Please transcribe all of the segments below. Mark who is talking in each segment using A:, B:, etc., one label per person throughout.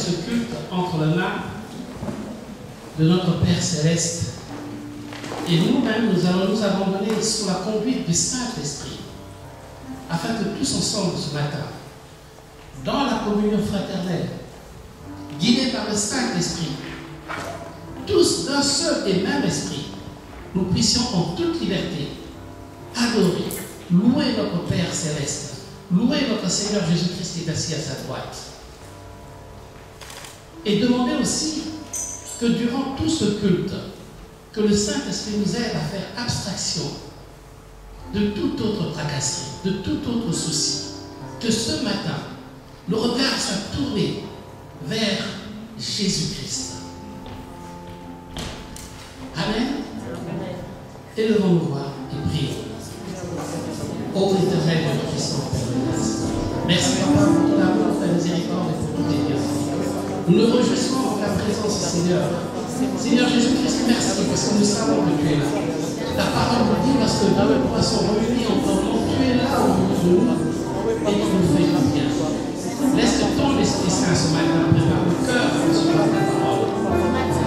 A: ce culte entre les mains de notre Père Céleste. Et nous-mêmes, nous allons nous abandonner sous la conduite du Saint-Esprit, afin que tous ensemble ce matin, dans la communion fraternelle, guidés par le Saint-Esprit, tous d'un seul et même esprit, nous puissions en toute liberté adorer, louer notre Père Céleste, louer notre Seigneur Jésus-Christ qui est assis à sa droite. Et demander aussi que durant tout ce culte, que le Saint-Esprit nous aide à faire abstraction de toute autre tracasserie, de tout autre souci. Que ce matin, le regard soit tourné vers Jésus-Christ. Amen. Élevons-nous voir et prions. Ô éternel de notre puissant Père de grâce, merci Papa pour ton amour, ta miséricorde et pour tous tes bienfaits. Nous nous réjouissons en ta présence, Seigneur. Seigneur Jésus-Christ, merci parce que nous savons que tu es là. Ta parole nous dit parce que deux ou trois sont réunis en ton nom, tu es là au milieu de nous et tu nous fais du bien. Laisse que ton Esprit Saint ce matin prépare le cœur à recevoir ta parole.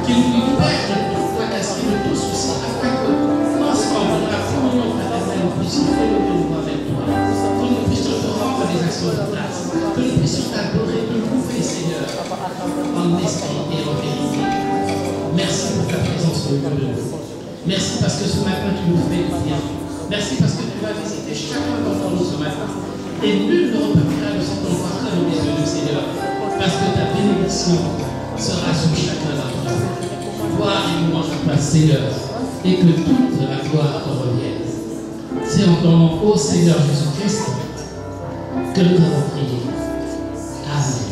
A: Qu'il nous libère de toute tracasserie, de tout souci, afin que ensemble, dans la communion fraternelle, nous puissions élever nous avec toi. Que nous puissions te rendre des actions de grâce. Que nous puissions t'adorer, te louer, Seigneur, en esprit et en vérité. Merci pour ta présence au milieu de nous. Merci parce que ce matin tu nous fais du bien. Merci parce que tu vas visiter chacun d'entre nous ce matin. Et nul ne repartira de cet endroit comme les yeux du Seigneur. Parce que ta bénédiction sera sur chacun d'entre nous. Gloire et louange à toi, Seigneur. Et que toute la gloire te revienne. C'est en ton nom, ô Seigneur Jésus-Christ, que nous avons prié. Amen.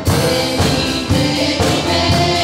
B: Baby, baby, baby.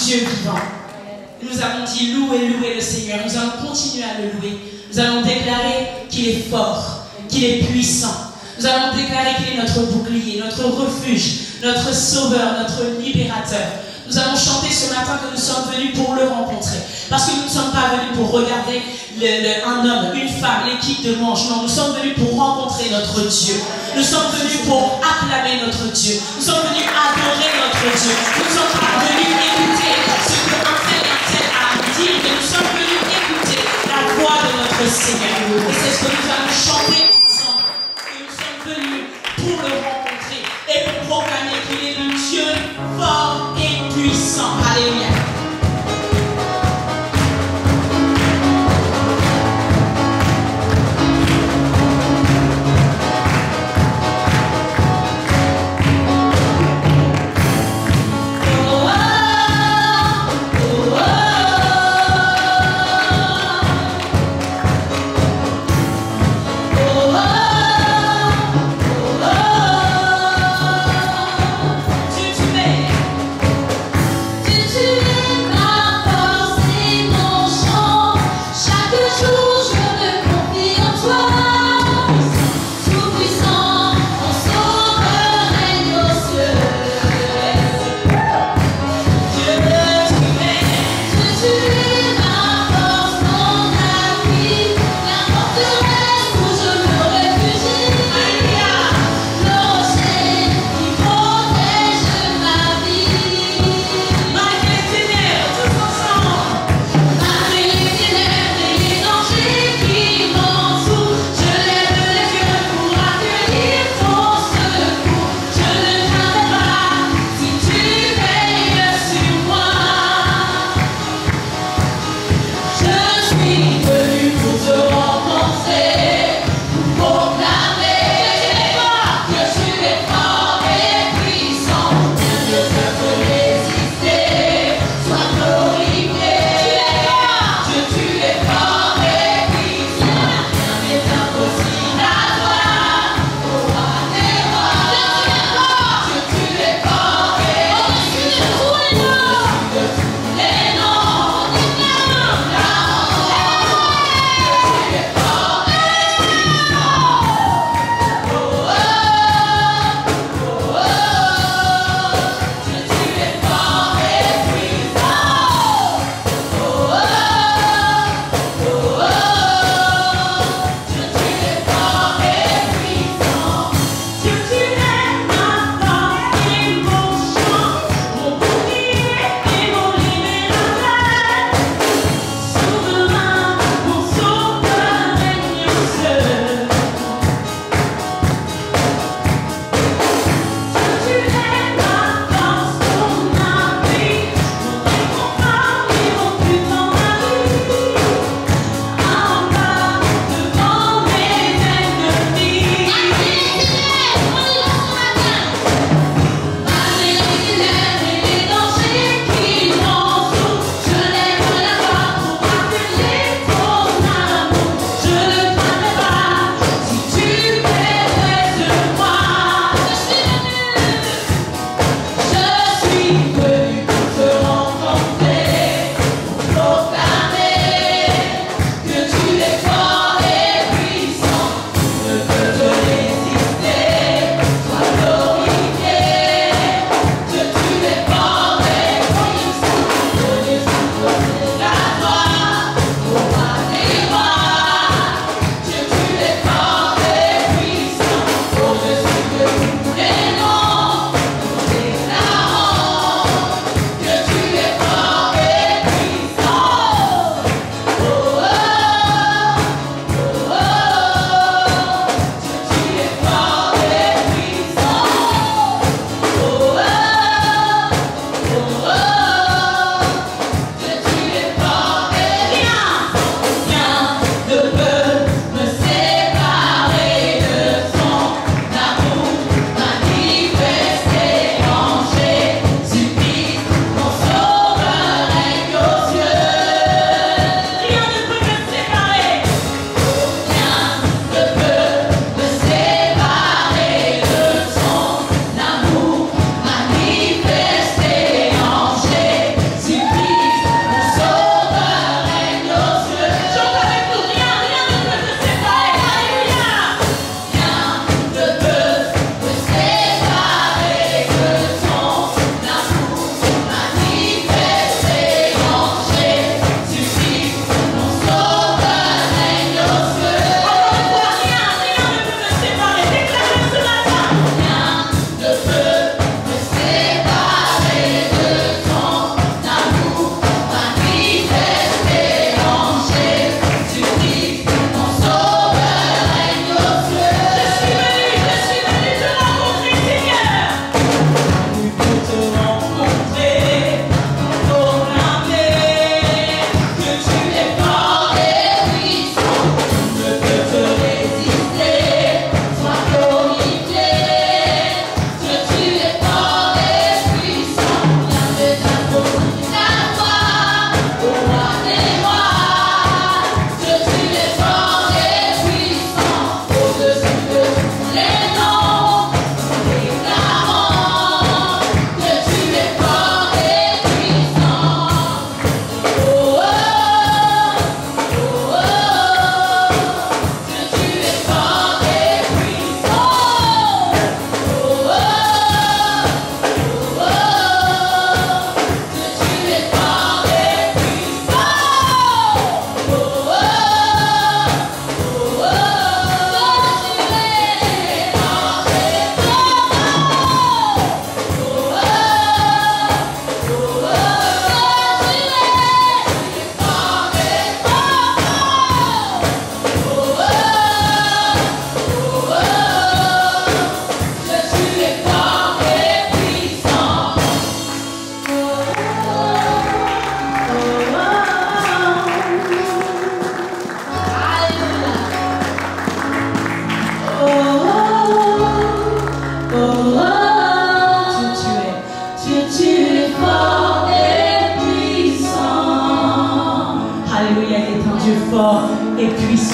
B: Dieu vivant. Nous avons dit louer, louer le Seigneur. Nous allons continuer à le louer. Nous allons déclarer qu'il est fort, qu'il est puissant. Nous allons déclarer qu'il est notre bouclier, notre refuge, notre sauveur, notre libérateur. Nous allons chanter ce matin que nous sommes venus pour le rencontrer. Parce que nous ne sommes pas venus pour regarder un homme, une femme, l'équipe de manche. Non, nous sommes venus pour rencontrer notre Dieu. Nous sommes venus pour acclamer notre Dieu. Nous sommes venus adorer notre Dieu. Nous ne sommes pas venus écouter ce qu'un tel a à nous dire, mais nous sommes venus écouter la voix de notre Seigneur. Et c'est ce que nous allons chanter ensemble. Que nous sommes venus pour le rencontrer et pour proclamer qu'il est le Dieu fort et puissant. Alléluia.
C: Oh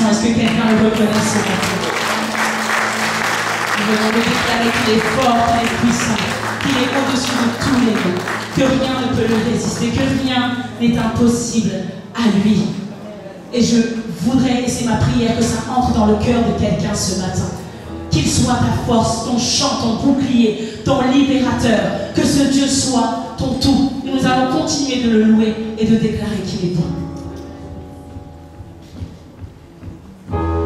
B: puissant. Est-ce que quelqu'un le reconnaît ce matin? Nous venons de déclarer qu'il est fort, qu'il est puissant, qu'il est au-dessus de tous les noms, que rien ne peut le résister, que rien n'est impossible à lui. Et je voudrais, et c'est ma prière, que ça entre dans le cœur de quelqu'un ce matin. Qu'il soit ta force, ton chant, ton bouclier, ton libérateur. Que ce Dieu soit ton tout. Et nous allons continuer de le louer et de déclarer qu'il est bon.
C: Alléluia.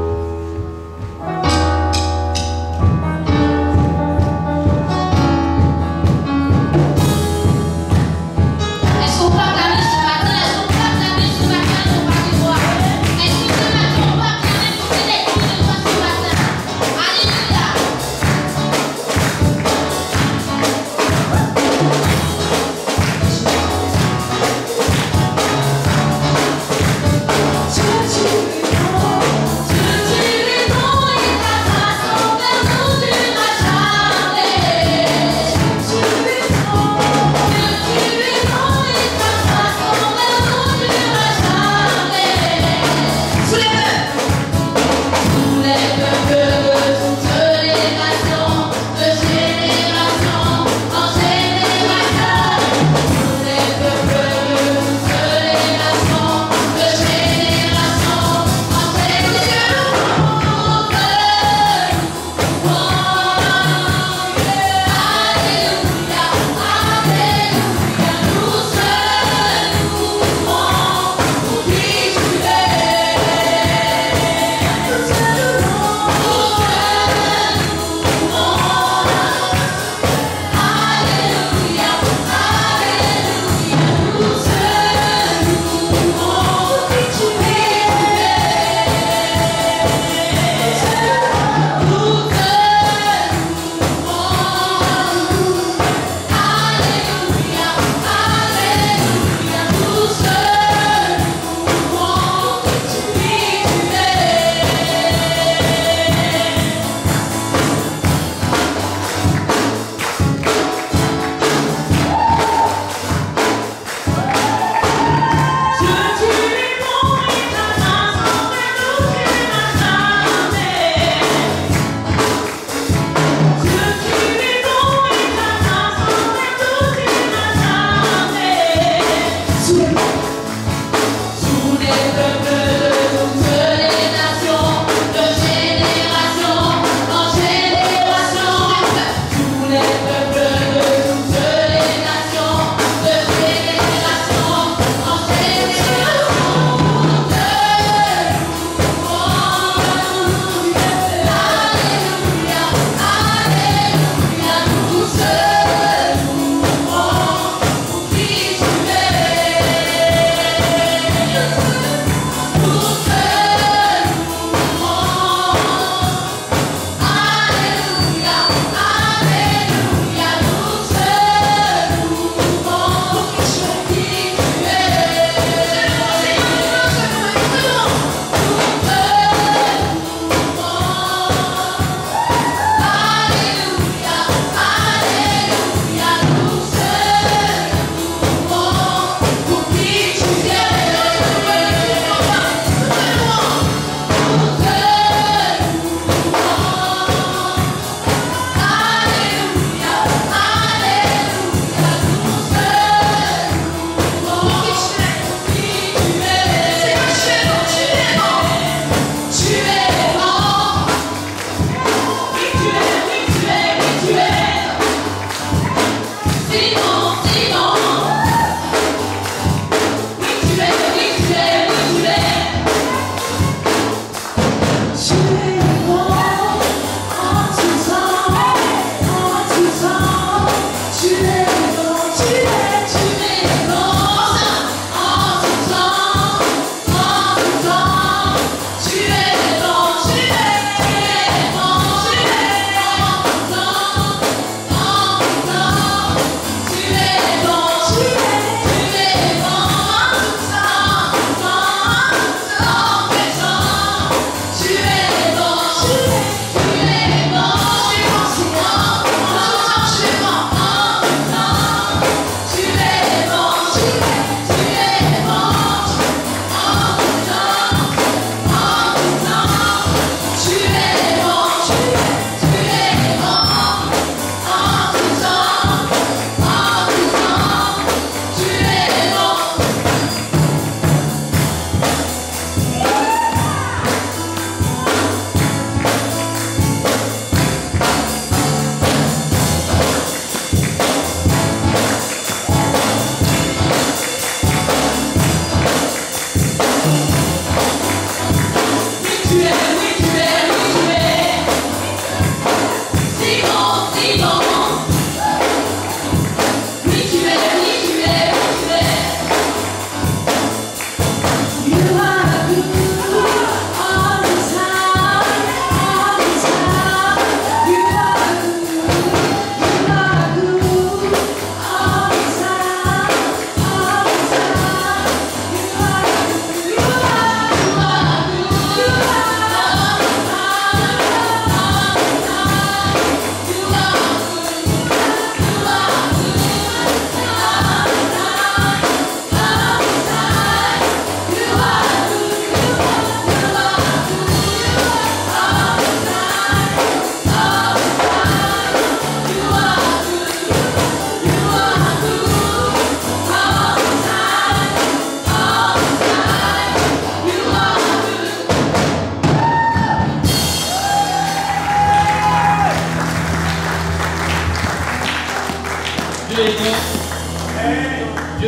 A: Dieu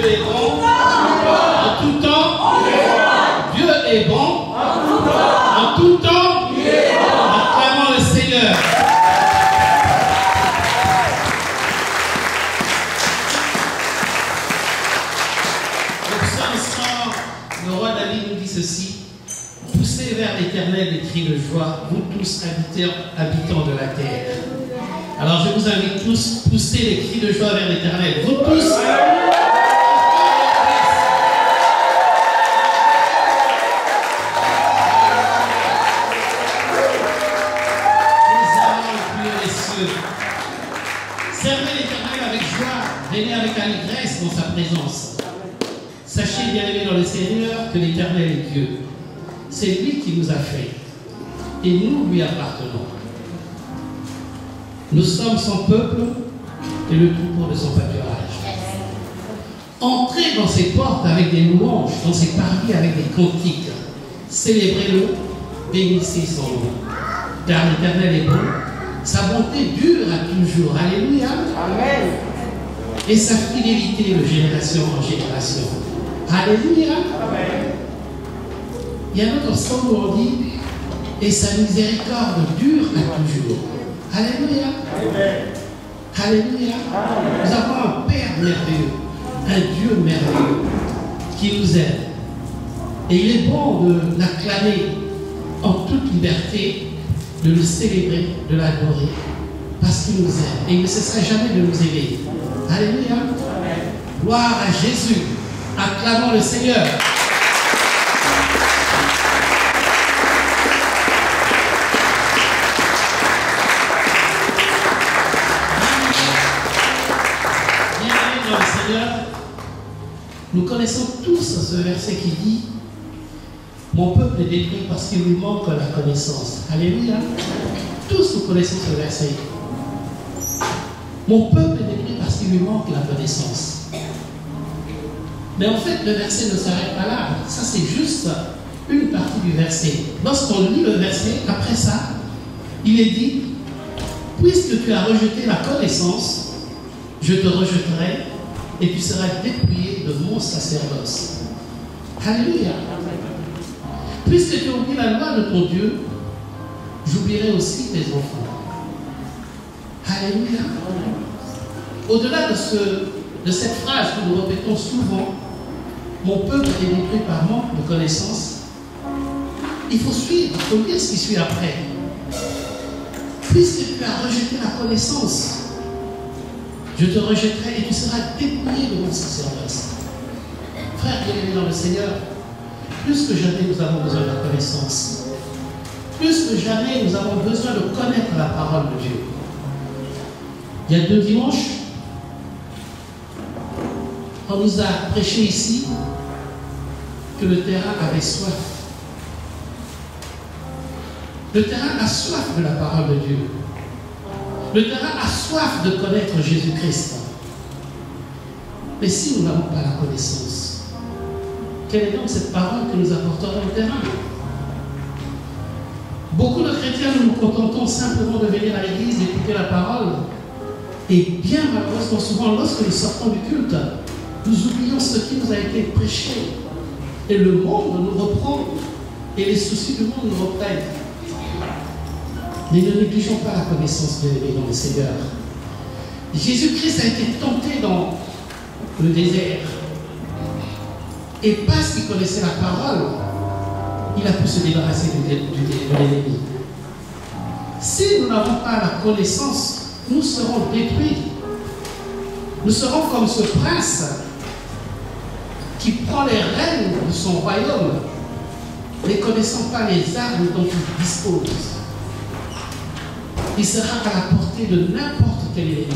A: est bon. En tout temps. Dieu est bon. En tout temps. Acclamons le Seigneur. Au psaume 100, le roi David nous dit ceci. Poussez vers l'Éternel des cris de joie, vous tous habitants de la terre. Alors je vous invite tous, poussez les cris de joie vers l'Éternel. Vous tous. Servez l'Éternel avec joie, venez avec allégresse dans sa présence. Sachez, bien-aimés dans le Seigneur, que l'Éternel est Dieu. C'est lui qui nous a fait. Et nous lui appartenons. Nous sommes son peuple et le troupeau de son pâturage. Entrez dans ses portes avec des louanges, dans ses parvis avec des cantiques. Célébrez-le, bénissez son nom. Car l'Éternel est bon, sa bonté dure à toujours. Alléluia.
C: Amen.
A: Et sa fidélité de génération en génération. Alléluia.
C: Amen.
A: Il y a un autre psaume où on dit et sa miséricorde dure à toujours. Alléluia.
C: Amen.
A: Alléluia. Nous avons un Père merveilleux, un Dieu merveilleux qui nous aime. Et il est bon de l'acclamer en toute liberté, de le célébrer, de l'adorer, parce qu'il nous aime. Et il ne cessera jamais de nous aimer. Alléluia.
C: Amen.
A: Gloire à Jésus. Acclamons le Seigneur. Bienvenue dans le Seigneur. Nous connaissons tous ce verset qui dit mon peuple est détruit parce qu'il lui manque la connaissance. Alléluia. Tous nous connaissons ce verset. Mon peuple est détruit parce qu'il lui manque la connaissance. Mais en fait, le verset ne s'arrête pas là. Ça, c'est juste une partie du verset. Lorsqu'on lit le verset, après ça, il est dit puisque tu as rejeté la connaissance, je te rejetterai et tu seras dépouillé de mon sacerdoce. Alléluia. Puisque tu oublies la loi de ton Dieu, j'oublierai aussi tes enfants. Alléluia. Au-delà de cette phrase que nous répétons souvent, mon peuple est détruit par manque de connaissance, il faut suivre, il faut lire ce qui suit après. Puisque tu as rejeté la connaissance, je te rejetterai et tu seras dépouillé de mon sacerdoce. Frère bien-aimé dans le Seigneur, plus que jamais nous avons besoin de la connaissance. Plus que jamais nous avons besoin de connaître la parole de Dieu. Il y a 2 dimanches, on nous a prêché ici que le terrain avait soif. Le terrain a soif de la parole de Dieu. Le terrain a soif de connaître Jésus-Christ. Mais si nous n'avons pas la connaissance, quelle est donc cette parole que nous apporterons au terrain? Beaucoup de chrétiens, nous nous contentons simplement de venir à l'église, d'écouter la parole. Et bien malheureusement, souvent, lorsque nous sortons du culte, nous oublions ce qui nous a été prêché. Et le monde nous reprend, et les soucis du monde nous reprennent. Mais ne négligeons pas la connaissance, bien-aimés dans le Seigneur. Jésus-Christ a été tenté dans le désert. Et parce qu'il connaissait la parole, il a pu se débarrasser de l'ennemi. Si nous n'avons pas la connaissance, nous serons détruits. Nous serons comme ce prince qui prend les rênes de son royaume, ne connaissant pas les armes dont il dispose. Il sera à la portée de n'importe quel ennemi.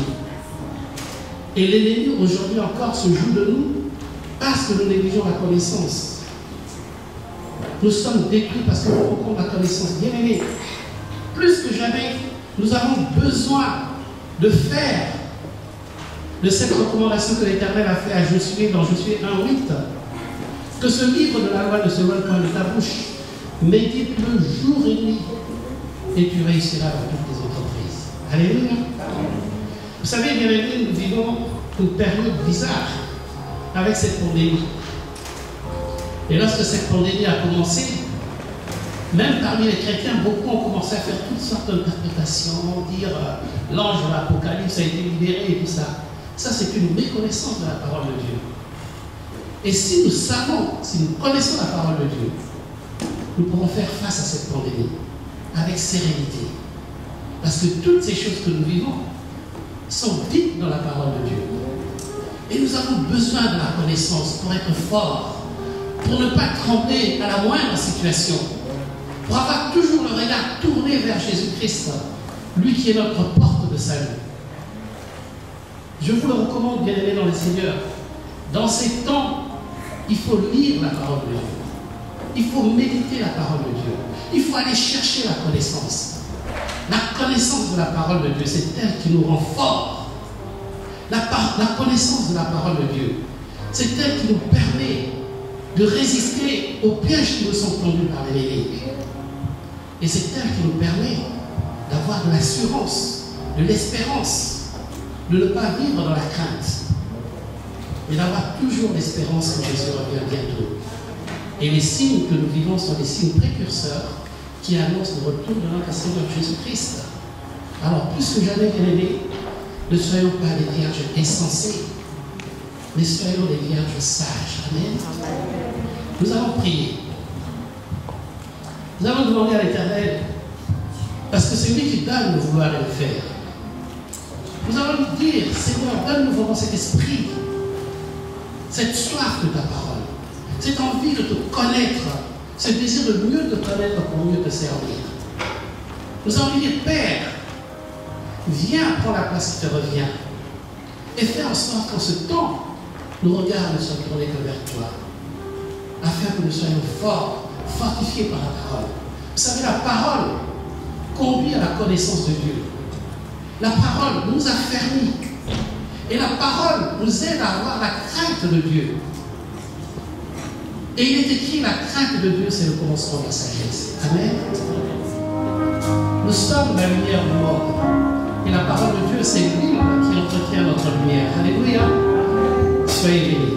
A: Et l'ennemi aujourd'hui encore se joue de nous parce que nous négligeons la connaissance. Nous sommes détruits parce que nous manquons la connaissance. Bien aimés, plus que jamais, nous avons besoin de faire de cette recommandation que l'Éternel a fait à Josué dans Josué 1:8, que ce livre de la loi ne se vole point de ta bouche, médite-le jour et nuit, et tu réussiras dans toutes tes entreprises. Alléluia. Vous savez, bien aimés, nous vivons une période bizarre avec cette pandémie. Et lorsque cette pandémie a commencé, même parmi les chrétiens, beaucoup ont commencé à faire toutes sortes d'interprétations, dire l'ange de l'Apocalypse a été libéré et tout ça. Ça, c'est une méconnaissance de la parole de Dieu. Et si nous savons, si nous connaissons la parole de Dieu, nous pourrons faire face à cette pandémie avec sérénité. Parce que toutes ces choses que nous vivons sont dites dans la parole de Dieu. Et nous avons besoin de la connaissance pour être forts, pour ne pas trembler à la moindre situation, pour avoir toujours le regard tourné vers Jésus-Christ, lui qui est notre porte de salut. Je vous le recommande, bien-aimés dans le Seigneur. Dans ces temps, il faut lire la parole de Dieu. Il faut méditer la parole de Dieu. Il faut aller chercher la connaissance. La connaissance de la parole de Dieu, c'est elle qui nous rend forts. La connaissance de la parole de Dieu, c'est elle qui nous permet de résister aux pièges qui nous sont tendus par l'ennemi. Et c'est elle qui nous permet d'avoir de l'assurance, de l'espérance, de ne pas vivre dans la crainte, mais d'avoir toujours l'espérance que Jésus revient bientôt. Et les signes que nous vivons sont des signes précurseurs qui annoncent le retour de notre Seigneur Jésus-Christ. Alors, plus que jamais, bien-aimés, ne soyons pas des vierges insensées, mais soyons des vierges sages. Amen. Nous allons prier. Nous allons demander à l'Éternel, parce que c'est lui qui donne le vouloir et le faire. Nous allons lui dire, Seigneur, donne-nous vraiment cet esprit, cette soif de ta parole, cette envie de te connaître, ce désir de mieux te connaître pour mieux te servir. Nous allons lui dire, Père, viens prendre la place qui te revient et fais en sorte qu'en ce temps, nos regards ne soient tournés que vers toi, afin que nous soyons forts, fortifiés par la parole. Vous savez, la parole conduit à la connaissance de Dieu. La parole nous affermit. Et la parole nous aide à avoir la crainte de Dieu. Et il est écrit, la crainte de Dieu, c'est le commencement de la sagesse. Amen. Nous sommes la lumière du monde. Et la parole de Dieu, c'est l'huile qui entretient notre lumière. Alléluia. Soyez bénis.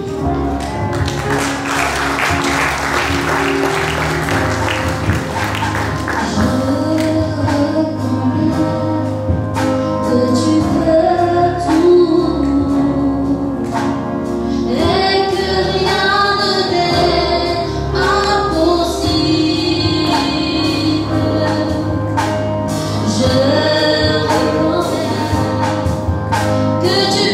C: Que tu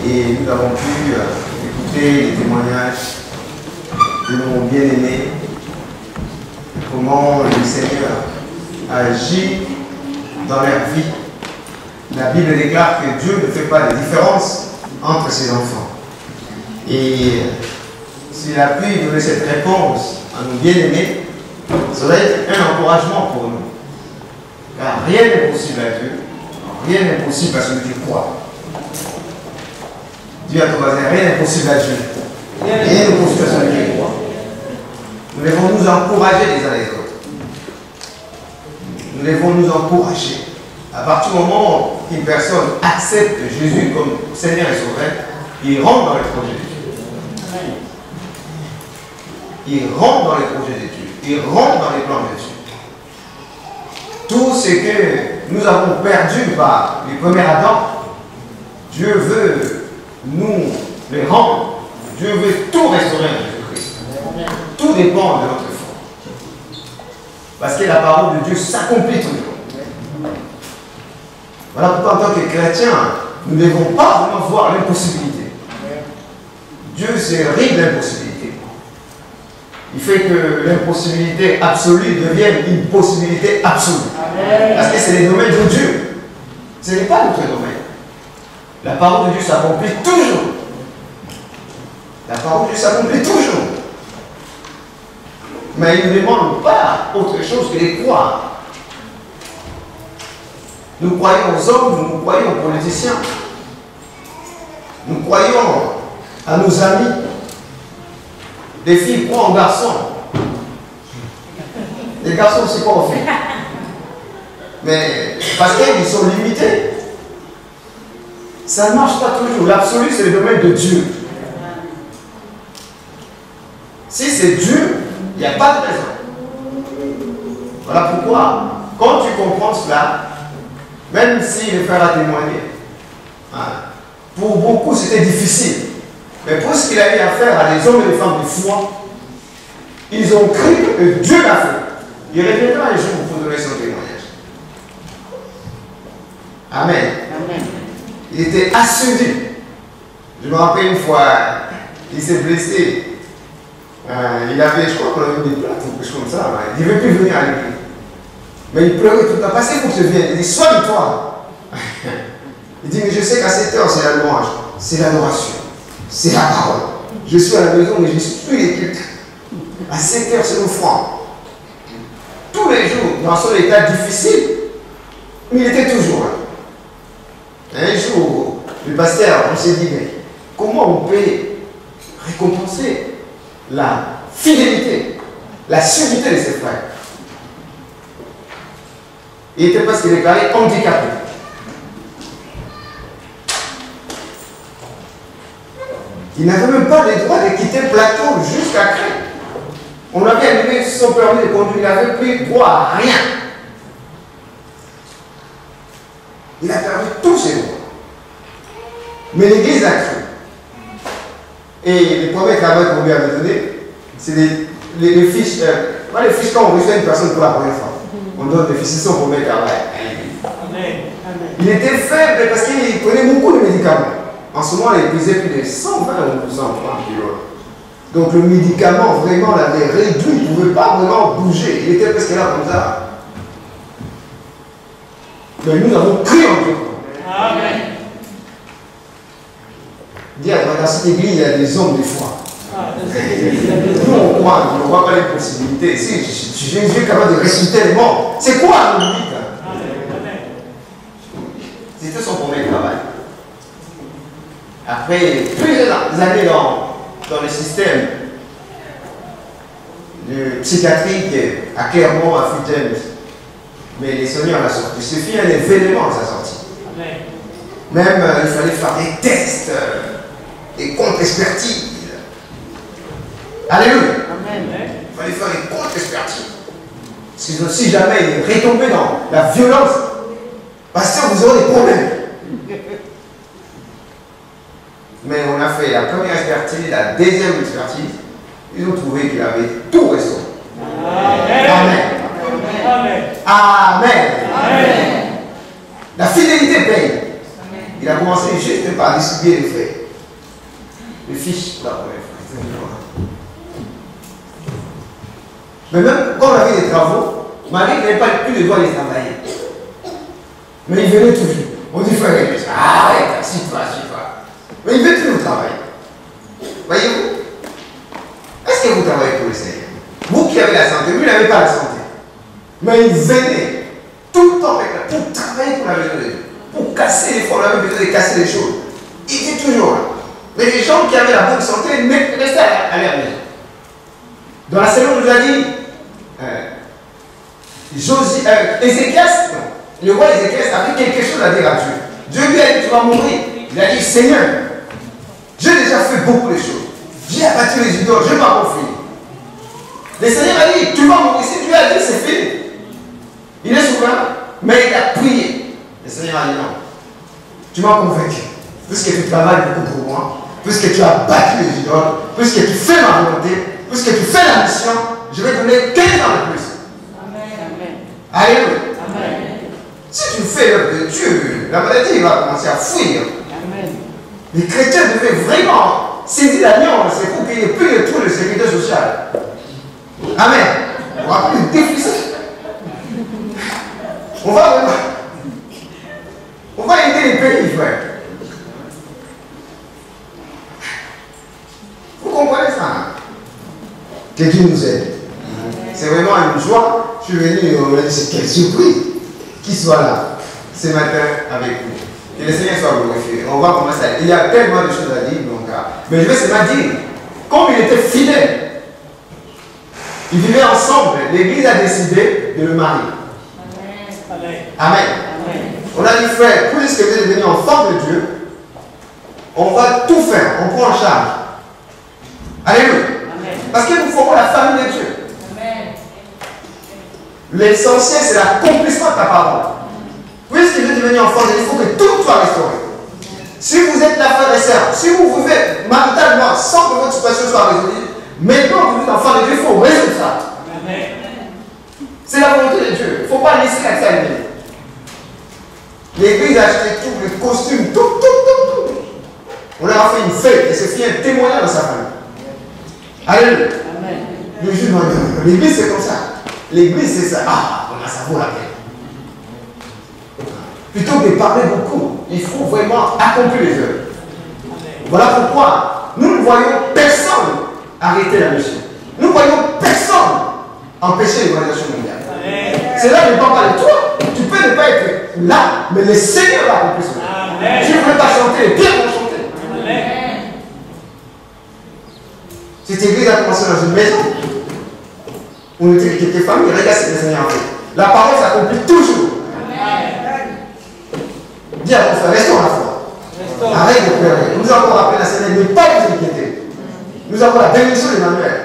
C: Et nous avons pu écouter les témoignages de nos bien-aimés, comment le Seigneur agit dans leur vie. La Bible déclare que Dieu ne fait pas de différence entre ses enfants. Et s'il a pu donner cette réponse à nos bien-aimés, ça va être un encouragement pour nous. Car rien n'est possible à Dieu, rien n'est possible à celui qui croit. Dieu a ton voisin, rien n'est possible à Dieu. Rien n'est possible à celui qui croit. Nous devons nous encourager les uns les autres. Nous devons nous encourager. À partir du moment qu'une personne accepte Jésus comme Seigneur et Sauveur, il rentre dans le projet de Dieu. Il rentre dans les projets de Dieu. Il rentre dans les plans de Dieu. Tout ce que nous avons perdu par les premiers Adam, Dieu veut nous les rendre. Dieu veut tout restaurer en Jésus-Christ. Tout dépend de notre foi. Parce que la parole de Dieu s'accomplit toujours. Voilà pourquoi en tant que chrétiens, nous ne devons pas vraiment voir l'impossibilité. Dieu c'est rit d'impossibilité. Il fait que l'impossibilité absolue devienne une possibilité absolue. Parce que c'est le domaine de Dieu. Ce n'est pas notre domaine. La parole de Dieu s'accomplit toujours. La parole de Dieu s'accomplit toujours. Mais il ne demande pas autre chose que de croire. Nous croyons aux hommes, nous croyons aux politiciens. Nous croyons à nos amis. Les filles croient aux garçons. Les garçons, c'est quoi on fait? Mais parce qu'ils sont limités. Ça ne marche pas toujours. L'absolu, c'est le domaine de Dieu. Si c'est Dieu, il n'y a pas de raison. Voilà pourquoi, quand tu comprends cela, même si le frère a témoigné, pour beaucoup c'était difficile. Mais pour ce qu'il a eu à faire à des hommes et des femmes de foi, ils ont cru que Dieu l'a fait. Il reviendra un jour pour donner son témoignage. Amen. Amen. Il était assidu. Je me rappelle une fois, il s'est blessé. Il avait, je crois qu'on avait des plates ou quelque chose comme ça. Il ne veut plus venir à l'église. Mais il pleurait tout le temps. Passez pour que je vienne. Il dit, soigne-toi. Il dit, mais je sais qu'à cette heure, c'est la louange, c'est l'adoration, c'est la parole. Je suis à la maison, mais je ne suis plus l'équipe. À cette heure, c'est l'offrande. Tous les jours, dans son état difficile, mais il était toujours là. Un jour, le pasteur, on s'est dit, mais comment on peut récompenser la fidélité, la sûreté de ses frères? Il était presque déclaré handicapé. Il n'avait même pas le droit de quitter le plateau jusqu'à Crète. On avait annulé son permis de conduire, il n'avait plus droit à rien. Il a perdu tous ses droits. Mais l'Église a cru. Et le premier travail qu'on lui avait donné, c'est les fiches. Pas les fiches quand on reçoit une personne pour la première fois. On donne des fiches, c'est son premier travail. Il était faible parce qu'il prenait beaucoup de médicaments. En ce moment, il pesait plus de 120 ou 130 kilos. Donc le médicament vraiment l'avait réduit, il ne pouvait pas vraiment bouger. Il était presque là comme ça. Mais nous avons cru en Dieu. Amen. Dire dans cette église, il y a des hommes de foi. Nous, on croit, on ne voit pas les possibilités. Si Jésus est capable de ressusciter les morts, c'est quoi nous dites? C'était son premier travail. Après plusieurs années dans le système de psychiatrique à Clermont, à Fulton, mais les Seigneurs l'a sorti. Il suffit un événement à sa sortie. Même il fallait faire des tests, des contre-expertises. Alléluia. Il fallait faire des contre-expertises. Si jamais il est retombé dans la violence, pasteur, vous aurez des problèmes. Mais on a fait la première expertise, la deuxième expertise. Ils ont trouvé qu'il avait tout restauré. Amen. Amen. Amen. Amen. La fidélité paye. Il a commencé juste par distribuer les frais. Les fiches pour la première fois. Mais même quand on avait des travaux, Marie n'avait pas plus de droit de travailler. Mais il venait toujours. On dit, frère, arrête, assis-toi, assis-toi. Mais il veut toujours travailler. Voyez-vous? Est-ce que vous travaillez pour le Seigneur? Vous qui avez la santé, lui, il n'avait pas la santé. Mais il venait tout le temps pour travailler pour la maison de Dieu. Pour casser les fois, on avait besoin de casser les choses. Il était toujours là. Mais les gens qui avaient la bonne santé restaient à leur maison. Dans la saison, on nous a dit, Ézéchias, le roi Ézéchias avait quelque chose à dire à Dieu. Dieu lui a dit, tu vas mourir. Il a dit, Seigneur, j'ai déjà fait beaucoup de choses. J'ai abattu les idoles, je ne vais pas finir. Le Seigneur a dit, tu vas mourir. Si Dieu a dit, c'est fini. Il est souverain, mais il a prié. Le Seigneur a dit, non. Tu m'as convaincu. Puisque tu travailles beaucoup pour moi, puisque tu as battu les idoles, puisque tu fais ma volonté, puisque tu fais la mission, je vais donner 15 ans de plus. Amen. Alléluia. Amen. Si tu fais l'œuvre de Dieu, la maladie va commencer à fuir. Amen. Les chrétiens devaient vraiment saisir l'alliance, c'est pour qu'il n'y ait plus de trous de sécurité sociale. Amen. On va plus de déficit. On va aider les pays, frère. Vous comprenez ça? Que Dieu nous aide. C'est vraiment une joie. Je suis venu, on a dit, c'est quelle surprise qu'il soit là ce matin avec nous. Que le Seigneur soit glorifié. On va comment ça. Il y a tellement de choses à dire, donc, mais je vais seulement dire, comme il était fidèle, ils vivaient ensemble, l'Église a décidé de le marier. Amen. Amen. On a dit, frère, puisque vous êtes devenus enfants de Dieu, on va tout faire, on prend en charge. Alléluia. Parce que nous formons la famille de Dieu. L'essentiel, c'est l'accomplissement de ta parole. Puisque vous êtes devenus enfants de Dieu, il faut que tout soit restauré. Si vous êtes la frère et sœur, si vous vivez maritalement sans que votre situation soit résolue, maintenant que vous êtes enfants de Dieu, il faut résoudre ça. C'est la volonté de Dieu. Il ne faut pas laisser la ça. L'église a acheté tout, les costumes, tout. On leur a fait une fête et c'est fait un témoignage dans sa famille. Alléluia. Le juge m'a dit, l'église c'est comme ça. L'église c'est ça. Ah, comment ça vaut la peine. Plutôt que de parler beaucoup, il faut vraiment accomplir les œuvres. Voilà pourquoi nous ne voyons personne arrêter la mission. Nous ne voyons personne empêcher l'organisation mondiale. Cela ne dépend pas de toi. Tu peux ne pas être là, mais le Seigneur va accomplir cela. Tu ne veux pas chanter, les pierres vont chanter. Cette église a commencé dans une maison. On était famille, regarde ce que le Seigneur a fait. La parole s'accomplit toujours. Dis à ton frère, restons la foi. Arrête de pleurer. Nous avons rappelé la Seigneur, ne pas vous inquiéter. Nous avons la bénédiction d'Emmanuel.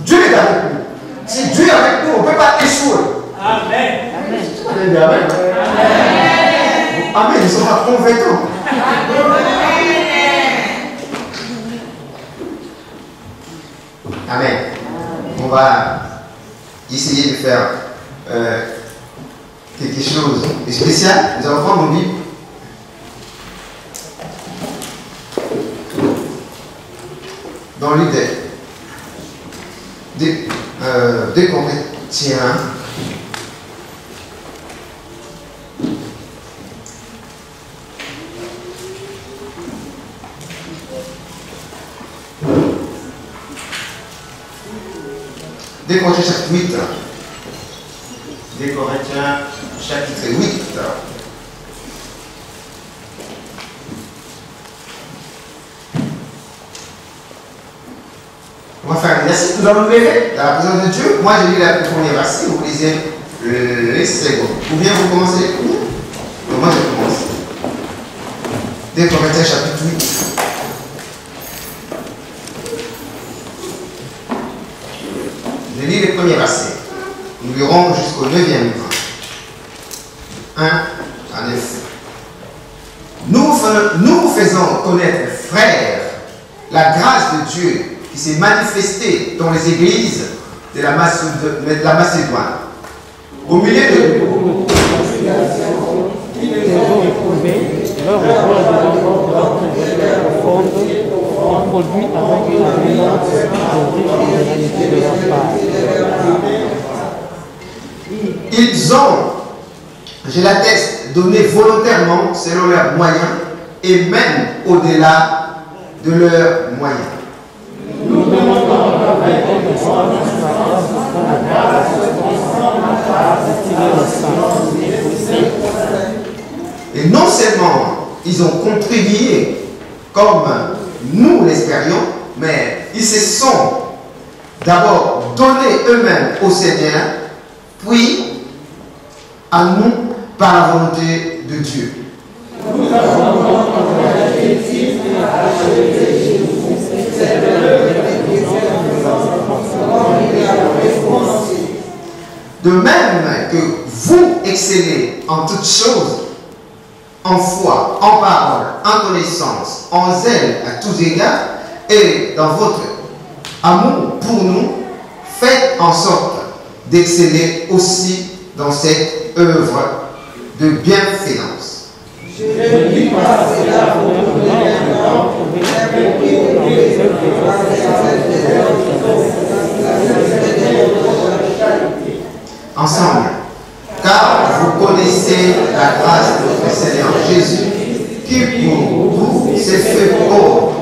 C: Dieu est avec nous. Si Dieu est avec nous, on ne peut pas échouer. Amen. Amen. Amen. Ils sont pas convaincants. Amen. On va essayer de faire quelque chose de spécial. Nous allons prendre nos Bibles. Dans l'idée de Corinthiens. Des Corinthiens chapitre 8. Des Corinthiens chapitre 8. On va faire un exercice, nous allons nous lever dans la présence de Dieu. Moi, j'ai lu le premier verset, vous lisez le second. Ou bien vous commencez les premiers. Donc, moi, je commence. Des Corinthiens chapitre 8. Je lis le premier verset. Nous lirons jusqu'au 9e livre. 1 à 9. Nous vous faisons connaître, frères, la grâce de Dieu qui s'est manifestée dans les églises de la Macédoine. Au milieu de nous,
D: qui les ont éprouvés, leur ont produit avec l'abondance de réalité de leur part.
C: Ils ont, je l'atteste, donné volontairement selon leurs moyens et même au-delà de leurs moyens.
D: Nous demandons
C: et non seulement ils ont contribué comme nous l'espérions, mais ils se sont d'abord donnés eux-mêmes au Seigneur, puis à nous par la volonté de Dieu. De même que vous excellez en toutes choses, en foi, en parole, en connaissance, en zèle à tous égards, et dans votre amour pour nous, faites en sorte d'exceller aussi dans cette œuvre de bienfaisance. Je ne dis pas cela pour vous donner un temps, ensemble, car vous connaissez grâce de notre Seigneur Jésus, qui pour vous s'est fait pauvre,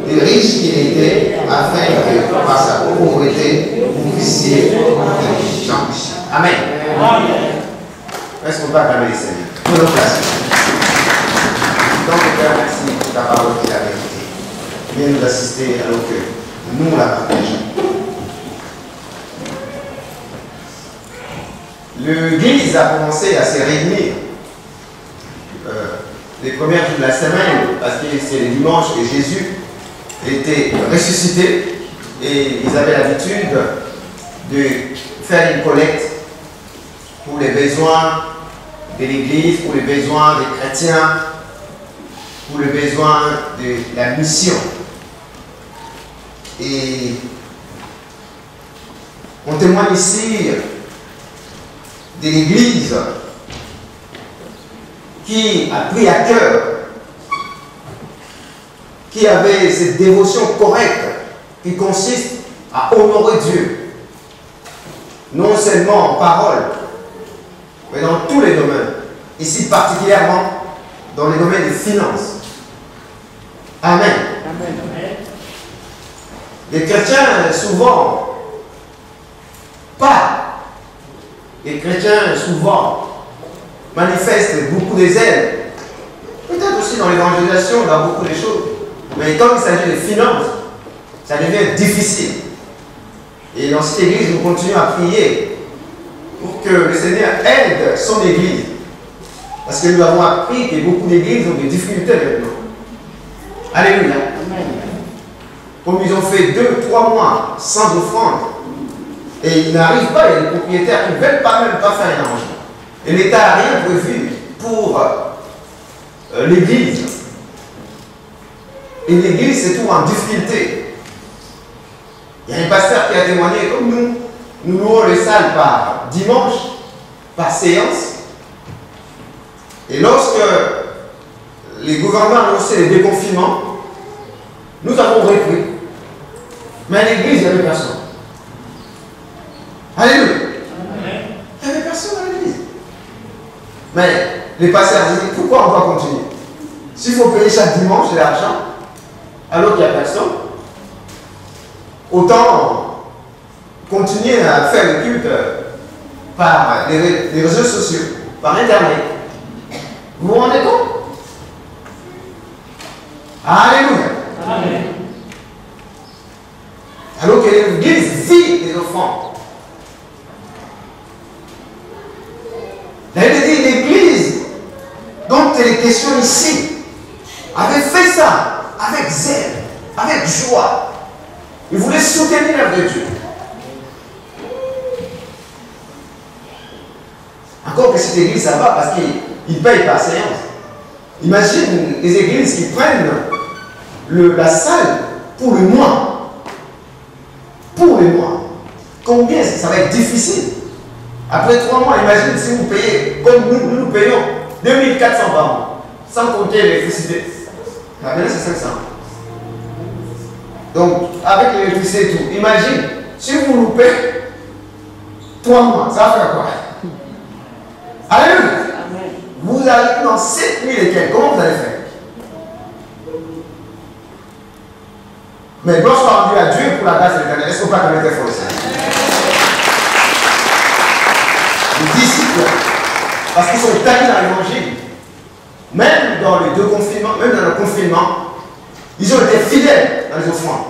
C: et riche qu'il était, afin que par sa pauvreté, vous puissiez être enrichis. Amen. Est-ce qu'on peut acclamer les Seigneurs? Pour nos places. Donc, Père, merci pour ta parole qui est la vérité. Viens nous assister alors que nous la partageons. L'Église a commencé à se réunir les premiers jours de la semaine, parce que c'est le dimanche que Jésus était ressuscité et ils avaient l'habitude de faire une collecte pour les besoins de l'Église, pour les besoins des chrétiens, pour les besoins de la mission. Et on témoigne ici de l'Église qui a pris à cœur, qui avait cette dévotion correcte qui consiste à honorer Dieu, non seulement en parole, mais dans tous les domaines, ici particulièrement dans les domaines des finances. Amen. Amen. Les chrétiens souvent parlent, les chrétiens souvent manifestent beaucoup de zèle, peut-être aussi dans l'évangélisation, dans beaucoup de choses, mais quand il s'agit de finances, ça devient difficile. Et dans cette église, nous continuons à prier pour que le Seigneur aide son église. Parce que nous avons appris que beaucoup d'églises ont des difficultés maintenant. Alléluia. Amen. Comme ils ont fait 2-3 mois sans offrande, et ils n'arrivent pas, il y a des propriétaires qui ne veulent pas même pas faire un arrangement. Et l'État n'a rien prévu pour l'église. Et l'église se trouve en difficulté. Il y a un pasteur qui a témoigné, comme nous louons les salles par dimanche, par séance. Et lorsque les gouvernements ont annoncé les déconfinements, nous avons repris. Mais à l'église, il n'y avait personne. Alléluia. Il n'y avait personne à l'église. Mais les pasteurs disaient, pourquoi on va continuer? S'il faut payer chaque dimanche de l'argent, alors qu'il n'y a personne, autant continuer à faire le culte par les réseaux sociaux, par Internet. Vous vous rendez compte? Alléluia. Amen. Alors que l'Église vit des offrandes. La Bible dit l'Église dont il est question ici avait fait ça avec zèle, avec joie. Il voulait soutenir l'œuvre de Dieu. Encore que cette église, ça va parce qu'ils payent par séance. Imagine les églises qui prennent la salle pour le mois. Pour le mois. Combien ça va être difficile. Après 3 mois, imagine si vous payez, comme nous payons, 2400 par mois, sans compter l'électricité. Maintenant, c'est 500. Donc, avec l'électricité et tout, imagine, si vous loupez 3 mois, ça va faire quoi? Alléluia. Vous allez dans 7000 et quelques. Comment vous allez faire? Mais gloire soit rendue à Dieu pour la grâce de l'Éternel. Est-ce qu'on peut acclamer très fort ça? Les disciples, parce qu'ils sont établis dans l'évangile, même dans les 2 confinements, même dans le confinement, ils ont été fidèles dans les offrandes.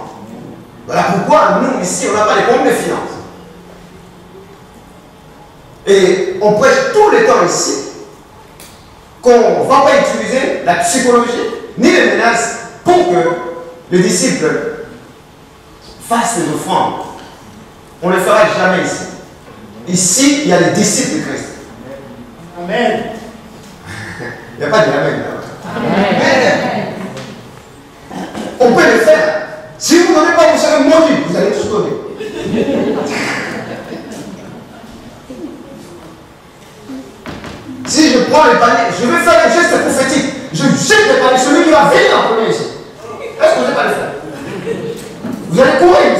C: Voilà pourquoi nous, ici, on n'a pas les problèmes de finances. Et on prêche tout le temps ici qu'on ne va pas utiliser la psychologie ni les menaces pour que les disciples fassent les offrandes. On ne le fera jamais ici. Ici, il y a les disciples de Christ. Amen. Il n'y a pas de amen là. Amen. On peut le faire. Si vous ne donnez pas, vous serez maudits. Vous allez tous donner. Si je prends les paniers, je vais faire les gestes prophétiques. Je jette les paniers, celui qui va venir en premier ici. Est-ce que vous n'allez pas le faire? Vous allez courir.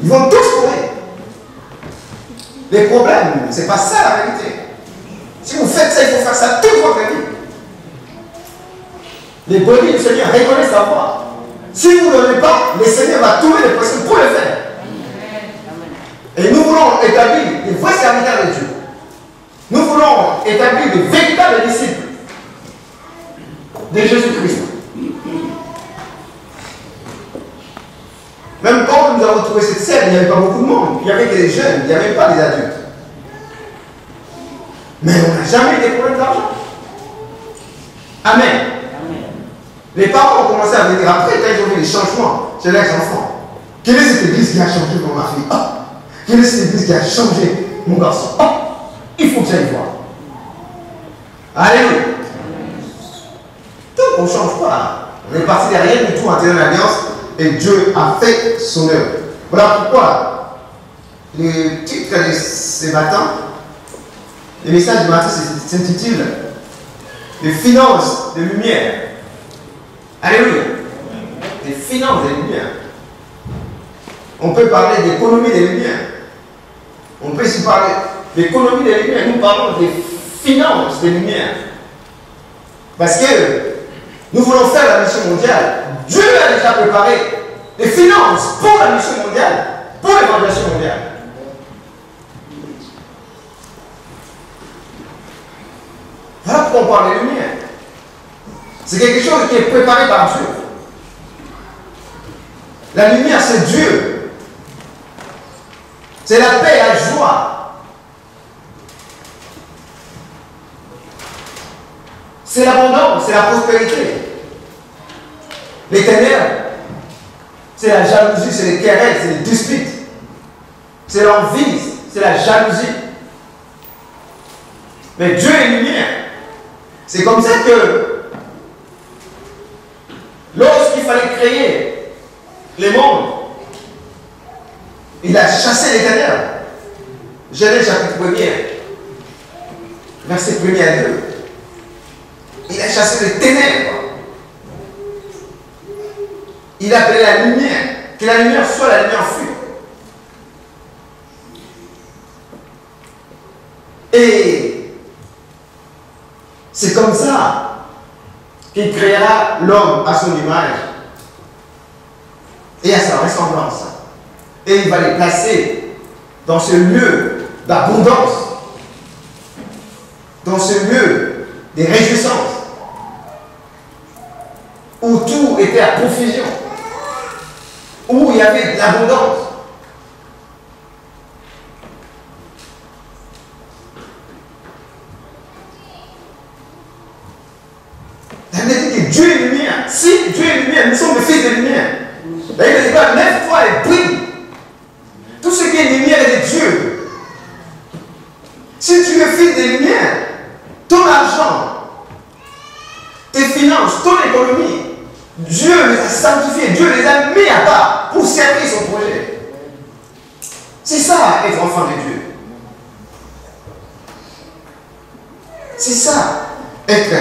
C: Ils vont tous courir. les problèmes. Ce n'est pas ça la vérité. Si vous faites ça, il faut faire ça toute votre vie. Les brebis du Seigneur reconnaissent la voix. Si vous ne le donnez pas, le Seigneur va trouver les personnes pour le faire. Et nous voulons établir des vrais serviteurs de Dieu. Nous voulons établir de véritables disciples de Jésus-Christ. Même quand nous avons trouvé cette scène, il n'y avait pas beaucoup de monde. Il n'y avait que des jeunes, il n'y avait pas des adultes. Mais on n'a jamais eu des problèmes d'argent. Amen. Les parents ont commencé à venir après, quand ils ont vu les changements chez leurs enfants. Quelle est cette église qui a changé pour ma fille? Quelle est cette église qui a changé mon garçon? Il faut que j'aille voir. Alléluia. Donc on ne change pas. On est parti derrière du tout en terre d'alliance et Dieu a fait son œuvre. Voilà pourquoi le titre de ce matin, le message du matin s'intitule Les finances de lumière. Alléluia. Les finances des lumières. On peut parler d'économie des lumières. On peut aussi parler d'économie des lumières. Nous parlons des finances des lumières. Parce que nous voulons faire la mission mondiale. Dieu a déjà préparé les finances pour la mission mondiale, pour l'évangélisation mondiale. Voilà pourquoi on parle des lumières. C'est quelque chose qui est préparé par Dieu. La lumière, c'est Dieu. C'est la paix et la joie. C'est l'abondance, c'est la prospérité. Les ténèbres, c'est la jalousie, c'est les querelles, c'est les disputes. C'est l'envie, c'est la jalousie. Mais Dieu est lumière. C'est comme ça que lorsqu'il fallait créer les mondes, il a chassé les ténèbres. Genèse chapitre 1er, verset 1er à 2. Il a chassé les ténèbres. Il a appelé la lumière. Que la lumière soit, la lumière fut. Et c'est comme ça qu'il créera l'homme à son image et à sa ressemblance. Et il va les placer dans ce lieu d'abondance, dans ce lieu de réjouissance, où tout était à profusion, où il y avait de l'abondance. La Bible dit que Dieu est lumière. Si Dieu est lumière, nous sommes les fils de lumière. La Bible dit pas, lève-toi et brille. Tout ce qui est lumière est de Dieu. Si tu es fils de lumière, ton argent, tes finances, ton économie, Dieu les a sanctifiés, Dieu les a mis à part pour servir son projet. C'est ça, être enfant de Dieu. C'est ça, être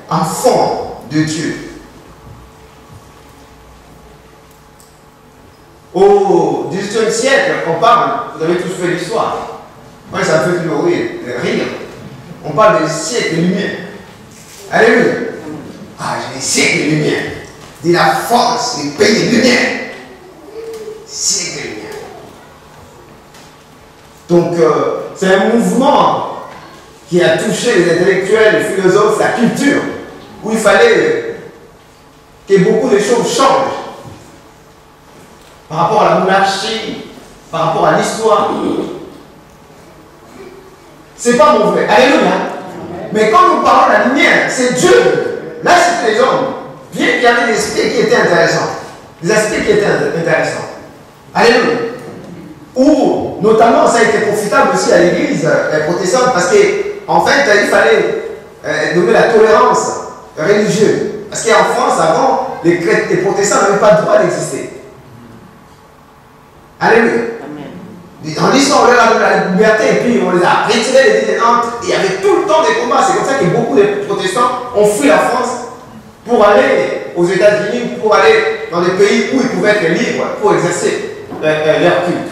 C: enfant de Dieu. Au XVIIIe siècle, on parle, vous avez tous fait l'histoire. Moi, ça me fait toujours rire. On parle des siècles de lumière. Alléluia. Ah, j'ai des siècles de lumière. De la force, des pays de lumière. Siècles de lumière. Donc, c'est un mouvement qui a touché les intellectuels, les philosophes, la culture, où il fallait que beaucoup de choses changent par rapport à la monarchie, par rapport à l'histoire. C'est pas mauvais. Alléluia. Mais quand nous parlons de la lumière, c'est Dieu. Là, c'est les hommes. Bien qu'il y avait des aspects qui étaient intéressants. Des aspects qui étaient intéressants. Alléluia. Ou, notamment, ça a été profitable aussi à l'église protestante parce qu'en fait, il fallait donner la tolérance religieuse. Parce qu'en France, avant, les protestants n'avaient pas le droit d'exister. Alléluia. Dans l'histoire, on leur a donné la liberté et puis on les a retirés des îles de Nantes. Il y avait tout le temps des combats. C'est comme ça que beaucoup de protestants ont fui la France pour aller aux États-Unis, pour aller dans des pays où ils pouvaient être libres pour exercer leur culte.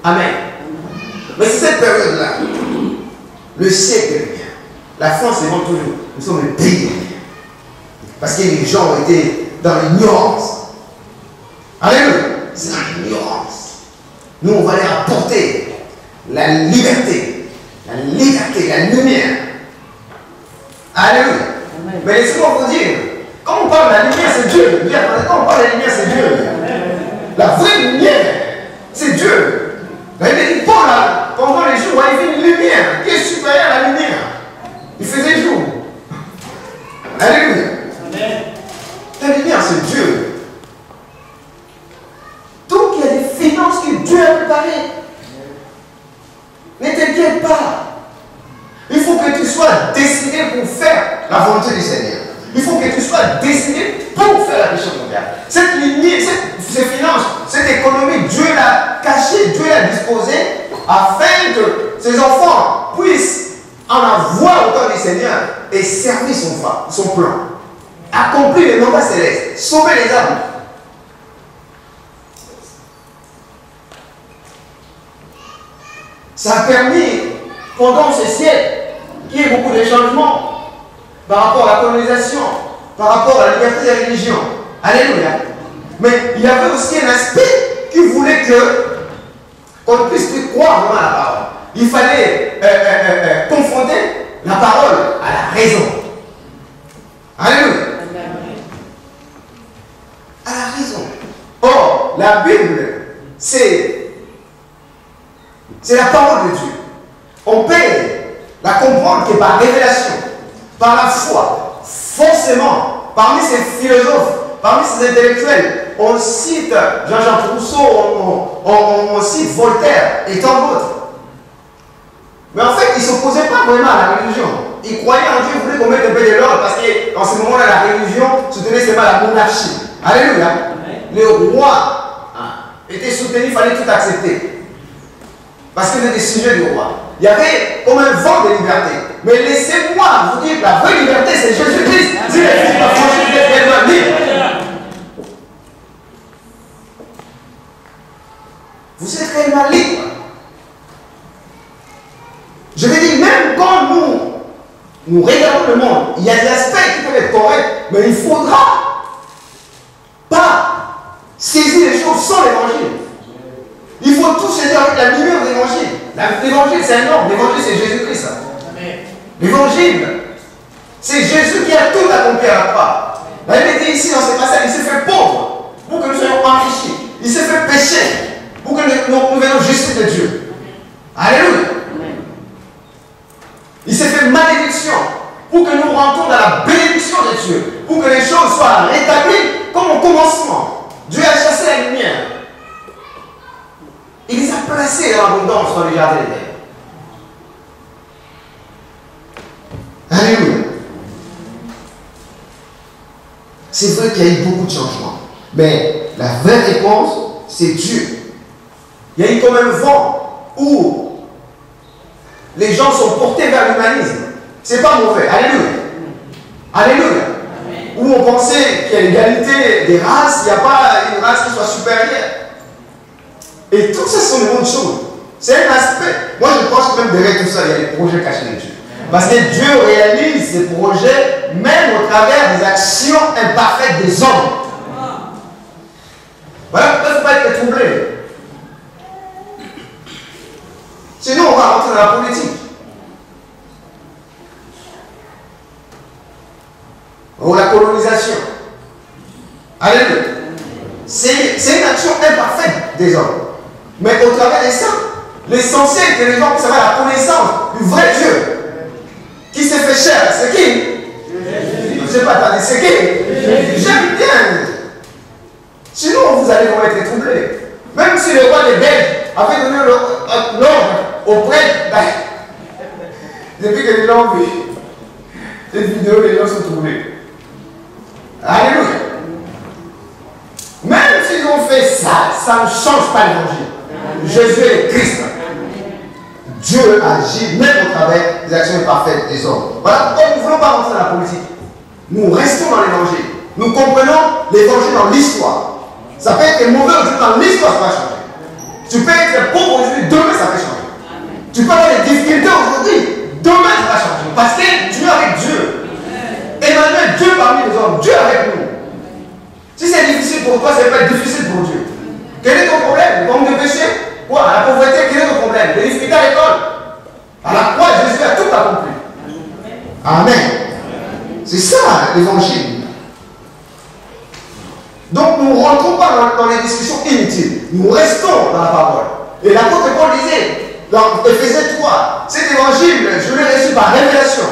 C: Amen. Mais c'est cette période-là, le siècle des Lumières. La France est toujours, nous sommes le pays des Lumières. Parce que les gens ont été dans l'ignorance. Alléluia. C'est dans l'ignorance. Nous, on va leur apporter la liberté, la lumière. Alléluia. Amen. Mais laissez-moi vous dire, quand on parle de la lumière, c'est Dieu. Quand on parle de la lumière, c'est Dieu. La vraie lumière, c'est Dieu. La Bible dit, Paul, pendant les jours, il fait une lumière qui est supérieure à la lumière. Il faisait jour. Alléluia. Amen. La lumière, c'est Dieu. Donc, il y a des finances que Dieu a préparées. Ne t'inquiète pas. Il faut que tu sois décidé pour faire la volonté du Seigneur. Il faut que tu sois décidé pour faire la mission mondiale. Cette lignée, ces finances, cette économie, Dieu l'a cachée, Dieu l'a disposée afin que ses enfants puissent en avoir autant du Seigneur et servir son plan. Accomplir les mandats célestes, sauver les âmes. Ça a permis, pendant ce siècle, qu'il y ait beaucoup de changements par rapport à la colonisation, par rapport à la liberté des religions. Alléluia. Mais il y avait aussi un aspect qui voulait qu'on puisse croire vraiment à la parole. Il fallait confronter la parole à la raison. Alléluia. À la raison. Or, la Bible, c'est la parole de Dieu. On peut la comprendre que par révélation, par la foi, forcément, parmi ces philosophes, parmi ces intellectuels, on cite Jean-Jacques Rousseau, on cite Voltaire et tant d'autres. Mais en fait, ils ne s'opposaient pas vraiment à la religion. Ils croyaient en Dieu, ils voulaient qu'on mette un peu de l'ordre parce qu'en ce moment-là, la religion soutenait seulement la monarchie. Alléluia. Le roi était soutenu, il fallait tout accepter. Parce que c'était des sujets du roi. Il y avait comme un vent de liberté. Mais laissez-moi vous dire que la vraie liberté, c'est Jésus-Christ. Si les filles sont franchis, vous êtes réellement libres. Vous êtes réellement libres. Je veux dire, même quand nous regardons le monde, il y a des aspects qui peuvent être corrects, mais il faudra pas saisir les choses sans l'évangile. Il faut tout saisir avec la lumière de l'évangile. L'évangile, c'est un homme. L'évangile, c'est Jésus-Christ. L'évangile, c'est Jésus qui a tout accompli à la croix. La Bible dit ici dans ce passage, il s'est fait pauvre pour que nous soyons enrichis. Il s'est fait pécher pour que nous venions justice de Dieu. Alléluia. Il s'est fait malédiction pour que nous rentrons dans la bénédiction de Dieu. Pour que les choses soient rétablies comme au commencement. Dieu a chassé la lumière. Il les a placés en abondance dans le jardin d'Éden. Alléluia. C'est vrai qu'il y a eu beaucoup de changements. Mais la vraie réponse, c'est Dieu. Il y a eu comme un vent où les gens sont portés vers l'humanisme. C'est pas mauvais. Alléluia. Alléluia. Où on pensait qu'il y a l'égalité des races, il n'y a pas une race qui soit supérieure. Et tout ça sont de bonnes choses. C'est un aspect. Moi, je pense que même derrière tout ça, il y a des projets cachés de Dieu. Parce que Dieu réalise ses projets même au travers des actions imparfaites des hommes. Voilà pourquoi il ne faut pas être troublé. Sinon, on va rentrer dans la politique. Ou la colonisation. Alléluia. C'est une action imparfaite des hommes. Mais au travers de ça, l'essentiel que les gens puissent avoir la connaissance du vrai Dieu qui s'est fait chair, c'est qui? Je ne sais pas, attendez, c'est qui? J'aime bien. Sinon, vous allez vraiment être troublés. Même si le roi des Belges avait donné l'ordre aux prêtres, depuis que les gens ont vu cette vidéo, les gens sont troublés. Alléluia. Même s'ils ont fait ça, ça ne change pas l'évangile. Jésus est Christ. Dieu agit même au travers des actions imparfaites des hommes. Voilà pourquoi nous ne voulons pas rentrer dans la politique. Nous restons dans l'évangile. Nous comprenons l'évangile dans l'histoire. Ça peut être mauvais aujourd'hui dans l'histoire, ça va changer. Tu peux être pauvre aujourd'hui, demain ça peut changer. Tu peux avoir des difficultés aujourd'hui. Demain, ça va changer. Parce que tu es avec Dieu. Emmanuel, Dieu parmi les hommes. Dieu avec nous. Si c'est difficile pour toi, ça va être difficile pour Dieu. Quel est ton problème? Le manque de péché? Quoi? La pauvreté, quel est ton problème? Les difficultés à l'école? À la croix, Jésus a tout accompli. Amen. C'est ça l'évangile. Donc nous ne rentrons pas dans les discussions inutiles. Nous restons dans la parole. Et l'apôtre Paul disait dans Éphésiens 3, cet évangile, je l'ai reçu par révélation.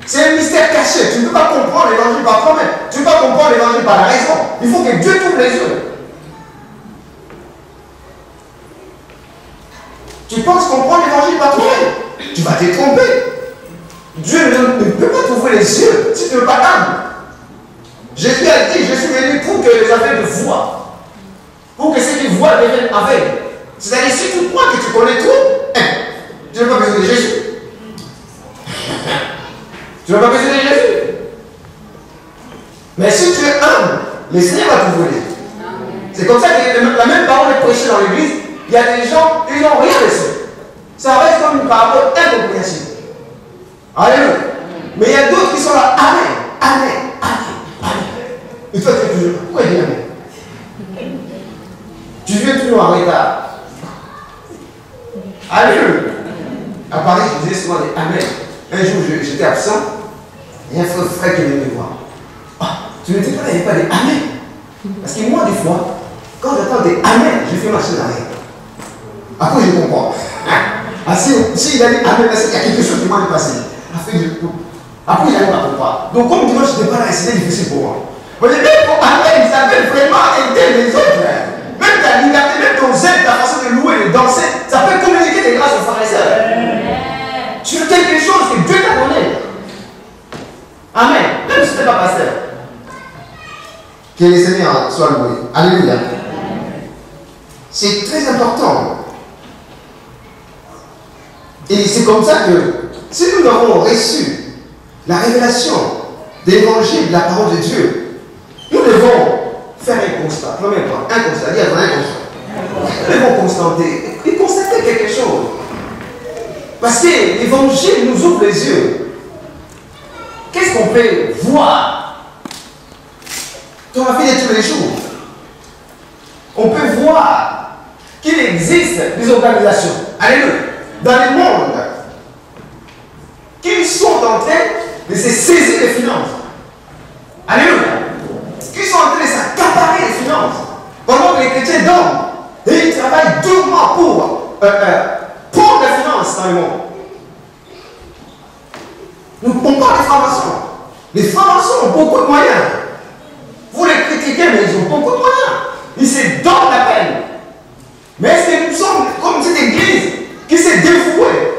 C: C'est un mystère caché. Tu ne peux pas comprendre l'évangile par toi-même. Tu ne peux pas comprendre l'évangile par la raison. Il faut que Dieu t'ouvre les yeux. Tu penses comprendre l'évangile par toi-même. Tu vas te tromper. Dieu ne peut pas t'ouvrir les yeux si tu ne veux pas âme. Jésus a dit, je suis venu pour que les aveugles voient. Pour que ceux qui voient deviennent aveugles. C'est-à-dire, si tu crois que tu connais tout, tu n'as pas besoin de Jésus. Tu n'as pas besoin de Jésus. Mais si tu es humble, le Seigneur va t'ouvrir. C'est comme ça que la même parole est prêchée dans l'église. Il y a des gens, ils n'ont rien reçu. Ça reste comme une parole incompréhensible. Alléluia. Mais il y a d'autres qui sont là. Amen. Amen. Amen. Amen. Et toi, tu es toujours. Pourquoi dire Amen? Tu viens toujours en retard. Alléluia. À Paris, je disais souvent des Amen. Un jour, j'étais absent. Et un frère qui venait me voir. Ah, tu ne dis pas, il n'y avait pas des Amen. Parce que moi, des fois, quand j'entends des Amen, je fais marcher l'arrière. Après, je comprends. Ah, si il a dit Amen, il y a quelque chose qui m'a passé. Après, j'arrive à comprendre. Donc, comme dimanche, je n'étais pas là, c'était difficile pour moi. Mais même pour Amen, ça peut vraiment aider les autres. Même ta liberté, même ton zèle, ta façon de louer, de danser, ça peut communiquer des grâces aux frères et sœurs. Sur quelque chose que Dieu t'a donné. Amen. Même si tu n'es pas pasteur. Que le Seigneur soit loué. Alléluia. C'est très important. Et c'est comme ça que, si nous avons reçu la révélation de l'évangile, de la parole de Dieu, nous devons faire un constat. Premier point, un constat. Dire un constat. Nous devons constater et constater quelque chose. Parce que l'évangile nous ouvre les yeux. Qu'est-ce qu'on peut voir dans la vie de tous les jours? On peut voir qu'il existe des organisations. Alléluia. Dans le monde, qui sont en train de se saisir des finances. Alléluia. Qui sont en train de s'accaparer les finances. Pendant que les chrétiens dorment. Et ils travaillent durement pour prendre les finances dans le monde. Nous ne pouvons pas les francs-maçons. Les francs-maçons ont beaucoup de moyens. Vous les critiquez, mais ils ont beaucoup de moyens. Ils se donnent la peine. Mais est-ce que nous sommes comme cette église qui s'est dévouée,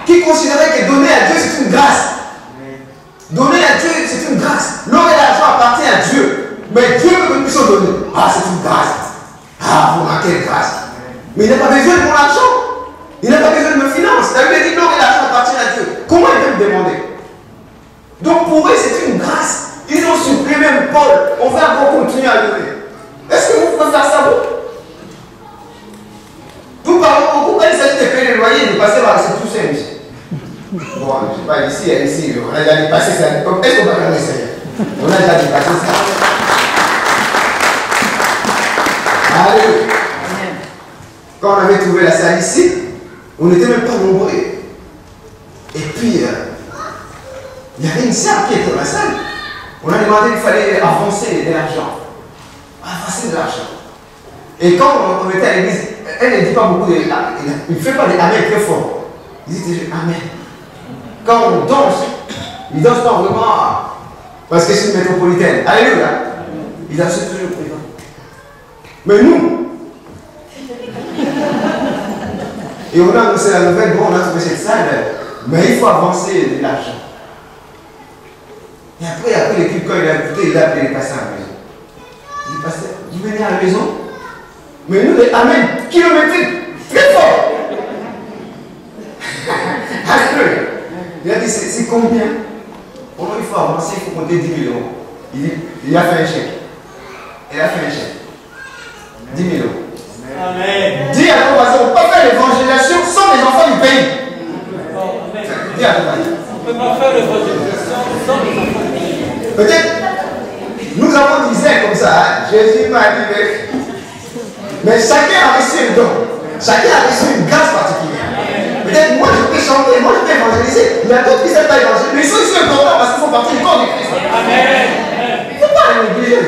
C: qui considérait que donner à Dieu c'est une grâce? Donner à Dieu c'est une grâce. L'or et l'argent appartient à Dieu. Mais Dieu veut que nous puissions donner. Ah, c'est une grâce. Ah, vous manquez de grâce. Mais il n'a pas besoin de mon argent. Il n'a pas besoin de mes finances. La Bible dit l'or et l'argent appartiennent à Dieu. Comment il peut me demander? Donc pour eux c'est une grâce. Ils ont supprimé même Paul. On va encore continuer à donner. Est-ce que vous pouvez faire ça vous? Nous parlons beaucoup quand il s'agit de payer le loyer, de passer par c'est tout simple. Bon, je ne sais pas, ici, on a déjà dépassé ça. Est-ce qu'on va regarder ça? On a déjà dépassé ça. Alléluia. Quand on avait trouvé la salle ici, on n'était même pas nombreux. Et puis, il y avait une sœur qui était dans la salle. On a demandé qu'il fallait avancer de l'argent. Avancer de l'argent. Et quand on était à l'église, elle ne dit pas beaucoup de. Il ne fait pas des amen très fort. Il dit toujours amen. Quand on danse, il ne danse pas vraiment parce que c'est une métropolitaine. Alléluia. Il danse toujours présent. Mais nous, et on a annoncé la nouvelle, bon, on a trouvé cette salle, mais il faut avancer de l'argent. Et après l'équipe, quand il a écouté, il a appelé les pasteurs à la maison. Il dit, pasteur, vous venez à la maison? Mais nous, les amen, kilométriques, très fort. Alléluia. Il a dit, c'est combien? Comment il faut avancer, il faut compter 10 000 €. Il a fait un chèque. Il a fait un chèque. 10 000 €. Amen. Dis à ton voisin, on ne peut pas faire l'évangélisation sans les enfants du pays. Dis à ton voisin.
D: On ne peut pas faire l'évangélisation sans les enfants du pays.
C: Peut-être, nous avons dit comme ça, hein? Jésus m'a dit, mais chacun a reçu un don. Chacun a reçu une grâce particulière. Peut-être moi je peux chanter, moi je peux évangéliser. Il y a d'autres qui ne savent pas évangéliser. Mais ils sont aussi importants parce qu'ils font partie du corps du Christ. Amen. Il ne faut pas les négliger.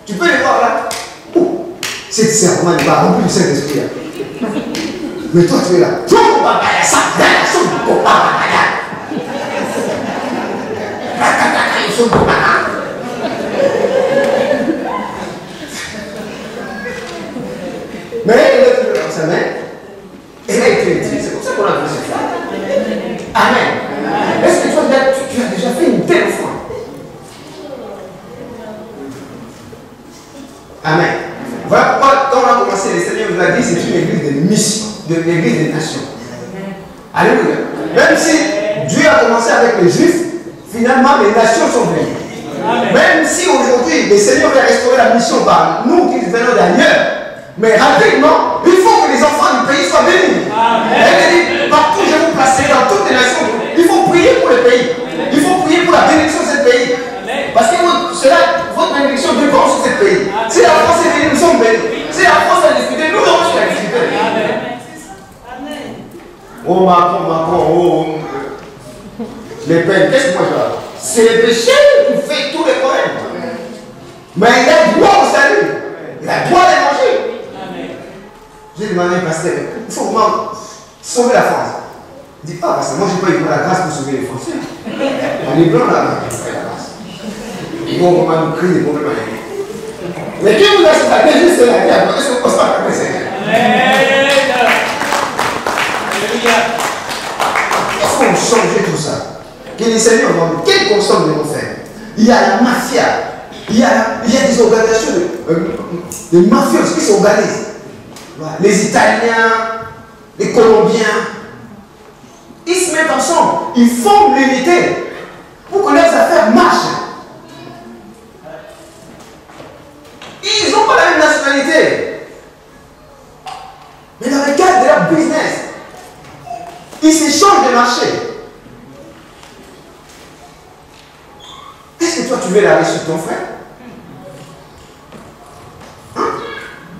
C: Tu peux les voir là. Oh, cette serment n'est pas remplie du Saint-Esprit là. Mais toi tu es là. Mais elle est dans sa main. Elle a été utilisée. C'est pour ça qu'on a fait cette femme. Amen. Est-ce que toi tu as déjà fait une telle foi? Amen. Voilà pourquoi quand on a commencé, le Seigneur nous a dit c'est une église de mission, de l'église des nations. Alléluia. Même si Dieu a commencé avec les Juifs, finalement les nations sont venues. Amen. Même si aujourd'hui le Seigneur va restaurer la mission par nous qui venons d'ailleurs, mais rapidement, il faut que les enfants du pays soient bénis. Elle dit, partout je vous placerai dans toutes les nations. Il faut prier pour le pays. Il faut prier pour la bénédiction de ce pays. Parce que votre bénédiction dépend sur ce pays. Si la France est bénie, nous sommes bénis. Si la France a discuté, nous avons su la discuter. Oh Macron, oh. Les peines, qu'est-ce que moi je vois? C'est le péché qui fait tous les problèmes. Mais il a droit au salut. Il a droit de manger. J'ai demandé à un pasteur, il faut vraiment sauver la France. Il dit, ah, parce que moi, je n'ai pas eu la grâce pour sauver les Français. On est blancs là, on fait la grâce. Ils vont vraiment nous créer des problèmes à l'année. Mais qui vous a dit juste la guerre? Est-ce que vous pensez pas que c'est Alléluia. Il faut changer tout ça. Que les seigneurs vont dire, quelle console nous devons faire? Il y a la mafia. Il y a des organisations de mafieuses qui s'organisent. Les Italiens, les Colombiens, ils se mettent ensemble, ils forment l'unité pour que leurs affaires marchent. Ils n'ont pas la même nationalité. Mais dans le cadre de leur business, ils s'échangent des marchés. Est-ce que toi tu veux la réussite de ton frère?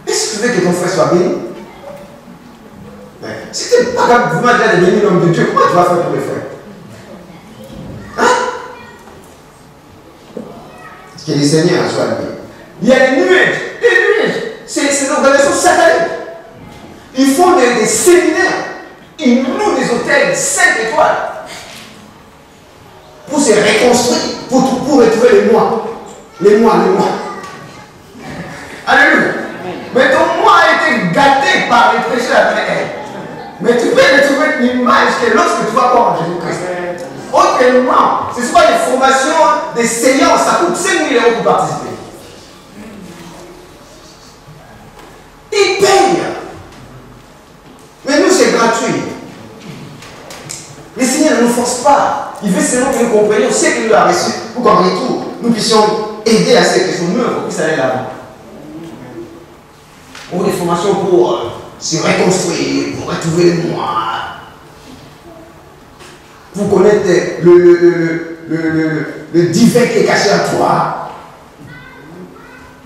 C: Est-ce que tu veux que ton frère soit béni? Si tu n'es pas capable vraiment déjà de bénir l'homme de Dieu, comment tu vas faire pour le frère? Hein? Que les seigneurs soient bénis. Il y a des nuages. Des nuages. C'est des organisations sataniques. Ils font des séminaires. Ils louent des hôtels 5 étoiles pour se reconstruire, pour retrouver les mois. Les mois. Alléluia. Mais ton moi a été gâté par les péchés après. Mais tu peux retrouver une image que lorsque tu vas voir Jésus-Christ. Autrement, ce ne sont pas des formations, des séances, ça coûte 5 000 € pour participer. Ils payent. Mais nous, c'est gratuit. Le Seigneur ne nous force pas. Il veut seulement que nous comprenions ce qu'il nous a reçu pour qu'en retour, nous puissions aider à ceux qui sont œuvres puissent aller là-bas. Pour des formations pour se reconstruire, pour retrouver les moi, pour connaître le divin qui est caché en toi.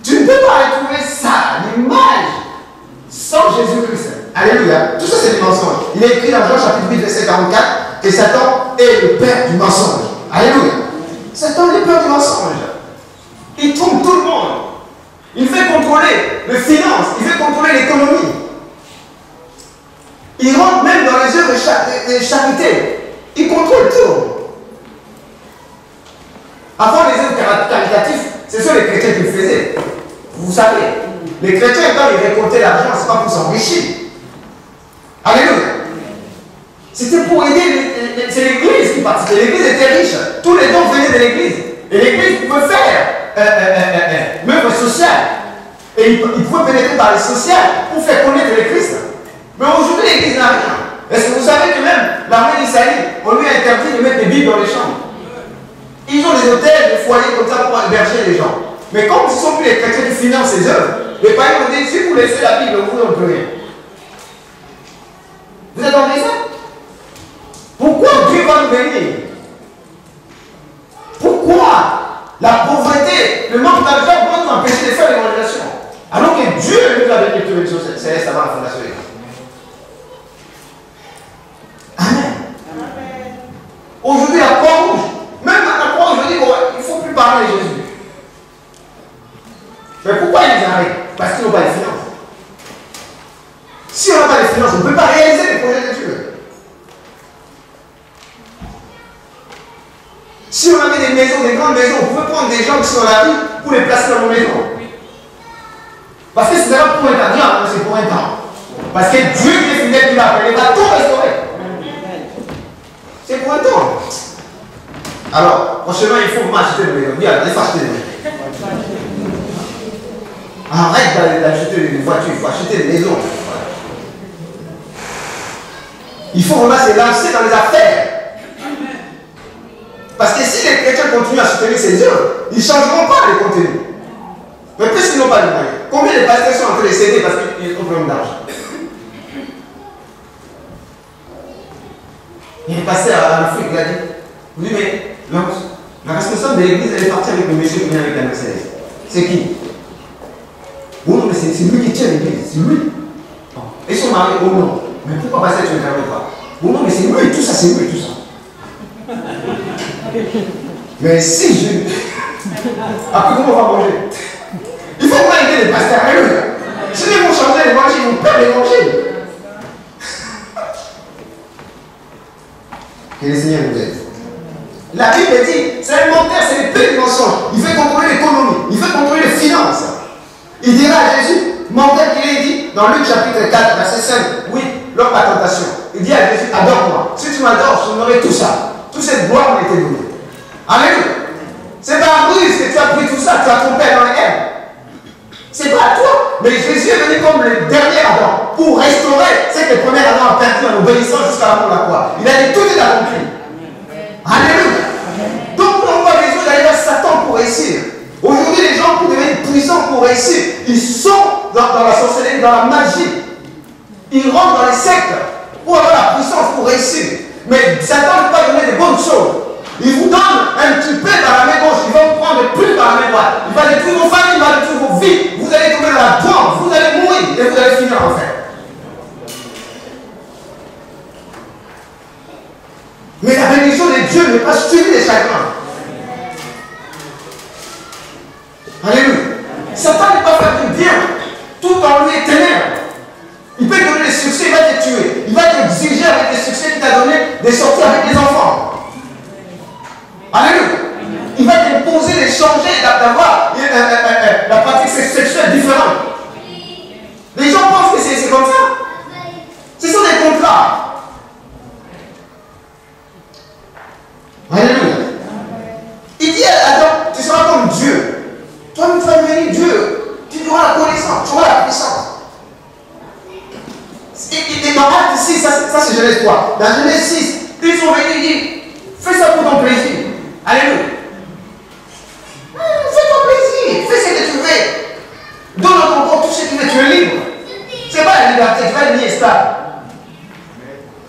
C: Tu ne peux pas retrouver ça, l'image, sans Jésus-Christ. Alléluia. Tout ça, c'est des mensonges. Il est écrit dans Jean chapitre 8, verset 44, que Satan est le père du mensonge. Alléluia. Satan est le père du mensonge. Il trompe tout le monde. Il veut contrôler les finances, il veut contrôler l'économie. Il rentre même dans les œuvres de charité. Il contrôle tout. Avant les œuvres caritatives, ce sont les chrétiens qui le faisaient. Vous savez, les chrétiens, quand ils récoltaient l'argent, ce n'est pas pour s'enrichir. Alléluia. C'était pour aider, c'est l'église qui participait. L'église était riche. Tous les dons venaient de l'église. Et l'église pouvait faire œuvre sociale. Et il pouvait pénétrer par les sociales pour faire connaître le Christ. Mais aujourd'hui, l'église n'a rien. Est-ce que vous savez que même l'armée d'Israël, on lui a interdit de mettre des Bibles dans les chambres? Ils ont des hôtels, des foyers comme ça pour héberger les gens. Mais comme ce ne sont plus les chrétiens qui financent ces œuvres, Les païens ont dit, si vous laissez la Bible, vous n'en plus rien. Vous entendez ça? Pourquoi Dieu va nous bénir? Pourquoi la pauvreté, le manque d'argent va nous empêcher de faire l'évangélisation? Alors que Dieu nous a béni toutes les choses célestes avant la fondation des temps. Amen. Aujourd'hui, la Croix-Rouge, même à la Croix, je dis, bon, il ne faut plus parler de Jésus. Mais pourquoi ils arrêtent? Parce qu'ils n'ont pas les finances. Si on n'a pas les finances, on ne peut pas réaliser les projets de Dieu. Si on avait des maisons, des grandes maisons, on pouvait prendre des gens qui sont dans la rue pour les placer dans nos maisons. Parce que ce n'est pas pour un temps, c'est pour un temps. Parce que Dieu qui est fidèle, qui l'a appelé, va tout restaurer. C'est pour un temps. Alors, prochainement, il faut m'acheter des maisons. Dis, allez, acheter des maisons. Arrête d'acheter des voitures, il faut acheter des maisons. Il faut vraiment se lancer dans les affaires. Parce que si les chrétiens continuent à soutenir ces œuvres, ils ne changeront pas les contenus. Mais puisqu'ils n'ont pas de moyens, combien de pasteurs sont en train de céder parce qu'ils ont problème d'argent? Il y a un pasteur en Afrique qui a dit, oui, mais la responsable de l'église, elle est partie avec le monsieur qui vient avec la Mercedes. C'est qui? Oh non, mais c'est lui qui tient l'église, c'est lui. Et son mari, oh non, mais pourquoi pasteur tu ne travailles pas? Oh non, mais c'est lui, tout ça, c'est lui, tout ça. Mais si je... Après, comment on va manger? Il faut pas aider les pasteurs, alléluia. Sinon, ils vont changer l'évangile, ils vont perdre l'évangile. Que le Seigneur nous aide. La Bible dit, c'est un menteur, c'est les peu de mensonges. Il veut contrôler l'économie, il veut contrôler les finances. Il dira à Jésus, menteur qu'il est dit, dans Luc chapitre 4, verset 5, oui, lors de la tentation. Il dit à Jésus, adore-moi. Si tu m'adores, je donnerai tout ça. Toute cette gloire m'a été donnée. Alléluia. C'est pas en ruse que tu as pris tout ça, tu as ton Père dans les airs. C'est pas à toi. Mais Jésus est venu comme le dernier Adam pour restaurer ce que le premier Adam a perdu en obéissant jusqu'à la mort de la croix. Il a dit tout est accompli. Alléluia. Donc on n'a pas besoin d'aller vers Satan pour réussir. Aujourd'hui, les gens pour devenir puissants pour réussir, ils sont dans la sorcellerie, dans la magie. Ils rentrent dans les sectes pour avoir la puissance pour réussir. Mais Satan ne peut pas donner de bonnes choses. Il vous donne un petit peu dans la main gauche, il va vous prendre plus dans la main droite. Il va détruire vos familles, il va détruire vos vies. Vous allez tomber dans la drogue, vous allez mourir et vous allez finir en fait. Mais la bénédiction de Dieu n'est pas suivie des chagrins. Alléluia. Satan ne peut pas faire du bien. Tout en lui est ténèbres. Il peut te donner des succès, il va te tuer. Il va t'exiger avec les succès qu'il t'a donné de sortir avec les enfants. Alléluia. Il va t'imposer de changer, d'avoir la pratique sexuelle différente. Les gens pensent que c'est comme ça. Ce sont des contrats. Alléluia. Il dit à Adam, tu seras comme Dieu. Toi, tu vas devenir Dieu. Tu auras la connaissance, tu auras la puissance. Et dans Acte 6, ça c'est Genèse 3. Dans Genèse 6, ils sont venus dire, fais ça pour ton plaisir. Alléluia. Fais ton plaisir, fais ce que tu veux. Donne à ton corps tout ce que tu veux, tu es libre. Ce n'est pas la liberté, tu vas devenir stable.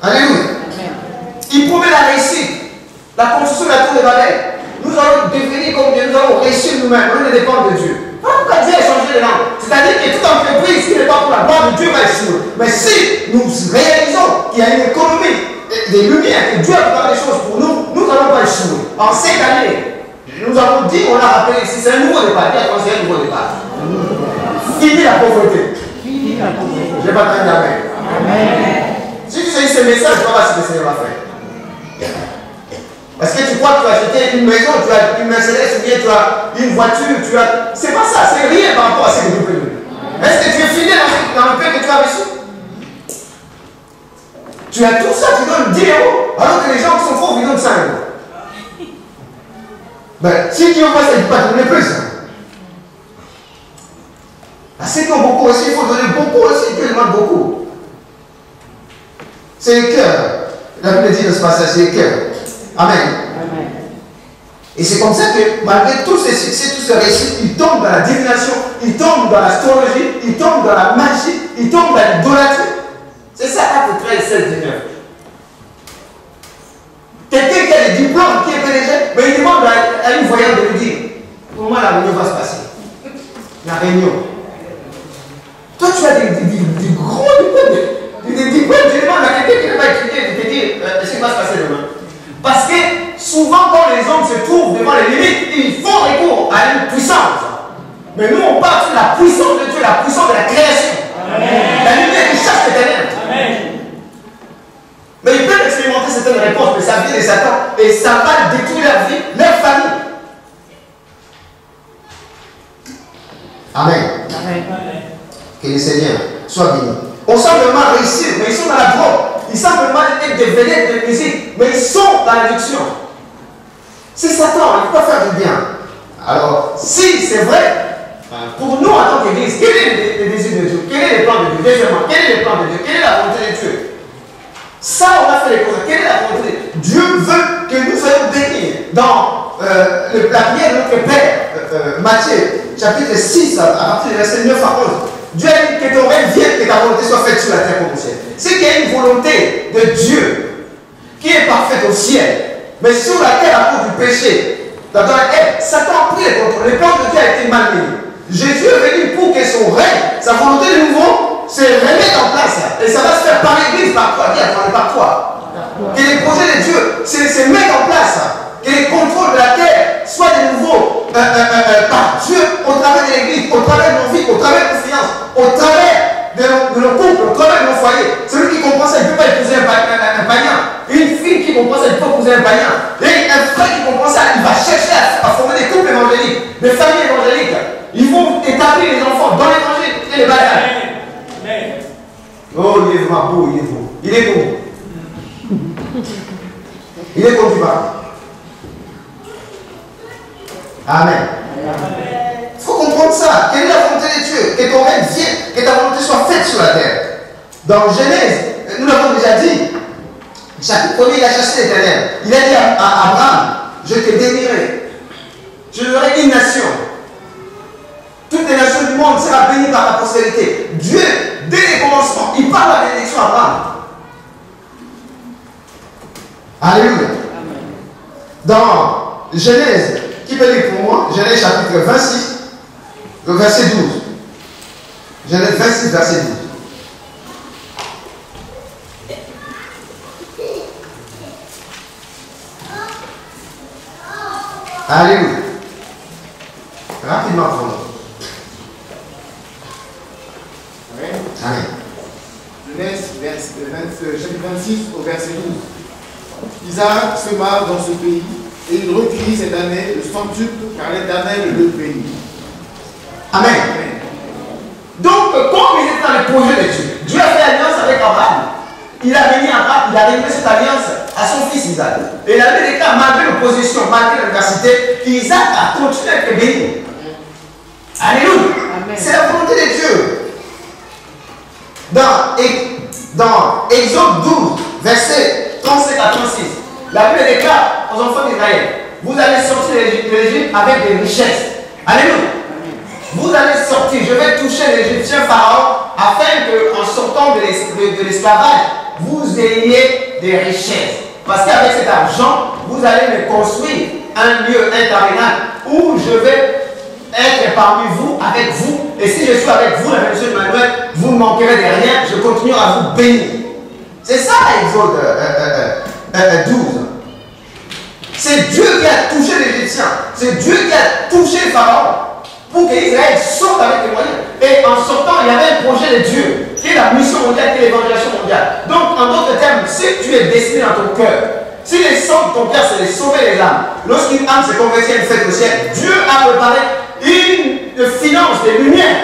C: Alléluia. Il promet la réussite, la construction de la tour de Babel. Nous allons devenir comme Dieu, nous allons réussir nous-mêmes, on ne dépend de Dieu. Pourquoi Dieu a changé de langue? C'est-à-dire que toute entreprise qui n'est pas pour la gloire de Dieu va échouer. Mais si nous réalisons qu'il y a une économie, des lumières, que Dieu a préparé des choses pour nous, nous n'allons pas échouer. En cette année, nous avons dit, on l'a rappelé ici, c'est un nouveau départ. C'est un nouveau départ. Fini la pauvreté. Je n'ai pas entendu Amen. Si tu sais ce message, tu vas voir ce que le Seigneur va faire. Parce que tu crois que tu as acheté une maison, tu as une Mercedes, ou bien tu as une voiture, tu as... C'est pas ça, c'est rien par rapport à ce que tu peux donner. Est-ce que tu es fidèle dans le pain que tu as reçu? Tu as tout ça, tu donnes 10 €, alors que les gens qui sont pauvres, ils donnent 5 €. Ben, si tu envoies ça, il ne peut pas te donner plus. À ceux qui ont beaucoup aussi, il faut donner beaucoup aussi, Dieu demande beaucoup. C'est le cœur. La Bible dit dans ce passage, c'est le cœur. Amen. Amen. Et c'est comme ça que malgré tous ces succès, tous ces réussites, ils tombent dans la divination il tombe dans l'astrologie, il tombe dans la magie, il tombe dans l'idolâtrie. C'est ça, Actes 13, 16, 19. Quelqu'un qui a des diplômes, qui est PDG, mais il demande à une voyante de lui dire comment la réunion va se passer. La réunion. Toi, tu as des gros diplômes, des diplômes, tu demandes à quelqu'un qui va étudier, de te dire ce qui va se passer demain. Parce que souvent, quand les hommes se trouvent devant les limites, ils font recours à une puissance. Mais nous, on parle sur la puissance de Dieu, la puissance de la création. Amen. La lumière qui chasse les ténèbres. Mais ils peuvent expérimenter certaines réponses, mais ça vient de Satan. Et ça va détruire leur vie, leur famille. Amen. Amen. Que le Seigneur soit béni. On semble mal réussir, mais ils sont dans la drogue. Ils semblent mal être des vedettes de musique, mais ils sont dans l'addiction. C'est Satan, il ne peut pas faire du bien. Alors, si c'est vrai, pour nous en tant qu'Église, quel est le désir de Dieu? Quel est le plan de Dieu? Deuxièmement, quel est le plan de Dieu? Quelle est la volonté de Dieu? Ça, on a fait les causes. Quelle est la volonté de Dieu? Dieu veut que nous soyons bénis. Dans la prière de notre Père, Matthieu, chapitre 6, à partir du verset 9 à 11, Dieu a dit que ton règne vienne, que ta volonté soit faite sur la terre comme au ciel. C'est qu'il y a une volonté de Dieu qui est parfaite au ciel, mais sur la terre à cause du péché. Satan a pris le contrôle. Le plan de Dieu a été malmené. Jésus est venu pour que son règne, sa volonté de nouveau, se remette en place. Et ça va se faire par l'Église, par toi. Par toi. Que les projets de Dieu se mettent en place. Que les contrôles de la terre soient de nouveau par Dieu au travers de l'Église, au travers de nos vies, au travers de nos finances, au travers de nos couples, au travers de nos foyers. Celui qui comprend ça, il ne peut pas épouser un païen. Une fille qui comprend ça, il peut épouser un païen. Et un frère qui comprend ça, il va chercher à former des couples évangéliques, des familles évangéliques. Ils vont établir les enfants dans l'évangile et les bagages. Oh, il est vraiment beau, il est beau. Il est beau. Il est conduit par. Amen. Il faut comprendre ça. Quelle est la volonté de Dieu? Que ton règne vienne, que ta volonté soit faite sur la terre. Dans Genèse, nous l'avons déjà dit, chapitre 1er, il a chassé les ténèbres. Il a dit à Abraham, je te bénirai. Je donnerai une nation. Toutes les nations du monde seront bénies par ta postérité. Dieu, dès les commencements, il parle à la bénédiction à Abraham. Alléluia. Dans Genèse, qui peut lire pour moi? Genèse chapitre 26, le verset 12. Genèse 26, verset 12. Alléluia. Rapidement pour nous. Amen.
E: Genèse, chapitre 26, au verset 12. Isaac sema dans ce pays, et il recueillit cette année le centuple, car l'Éternel le bénit.
C: Amen. Donc, comme il était dans le projet de Dieu, Dieu a fait alliance avec Abraham. Il a béni Abraham, il a révélé cette alliance à son fils Isaac. Et la Bible déclare, malgré l'opposition, malgré l'adversité, Isaac a continué à être béni. Alléluia. C'est la volonté de Dieu. Dans Exode 12, verset 35 à 36, la Bible déclare aux enfants d'Israël, vous allez sortir de l'Égypte avec des richesses. Alléluia. Vous allez sortir, je vais toucher l'Égyptien Pharaon, afin qu'en sortant de l'esclavage, vous ayez des richesses. Parce qu'avec cet argent, vous allez me construire un lieu, un tabernacle, où je vais être parmi vous, avec vous. Et si je suis avec vous, la bénédiction de Manuel, vous ne manquerez de rien, je continuerai à vous bénir. C'est ça, Exode 12. C'est Dieu qui a touché l'Égyptien. C'est Dieu qui a touché Pharaon pour qu'Israël sorte avec les moyens. Et en sortant, il y avait un projet de Dieu qui est la mission mondiale, qui est l'évangélisation mondiale. Donc, en d'autres termes, si tu es destiné dans ton cœur, si les sorts de ton cœur, c'est de sauver les âmes, lorsqu'une âme se convertit à une fête au ciel, Dieu a préparé une finance de lumière.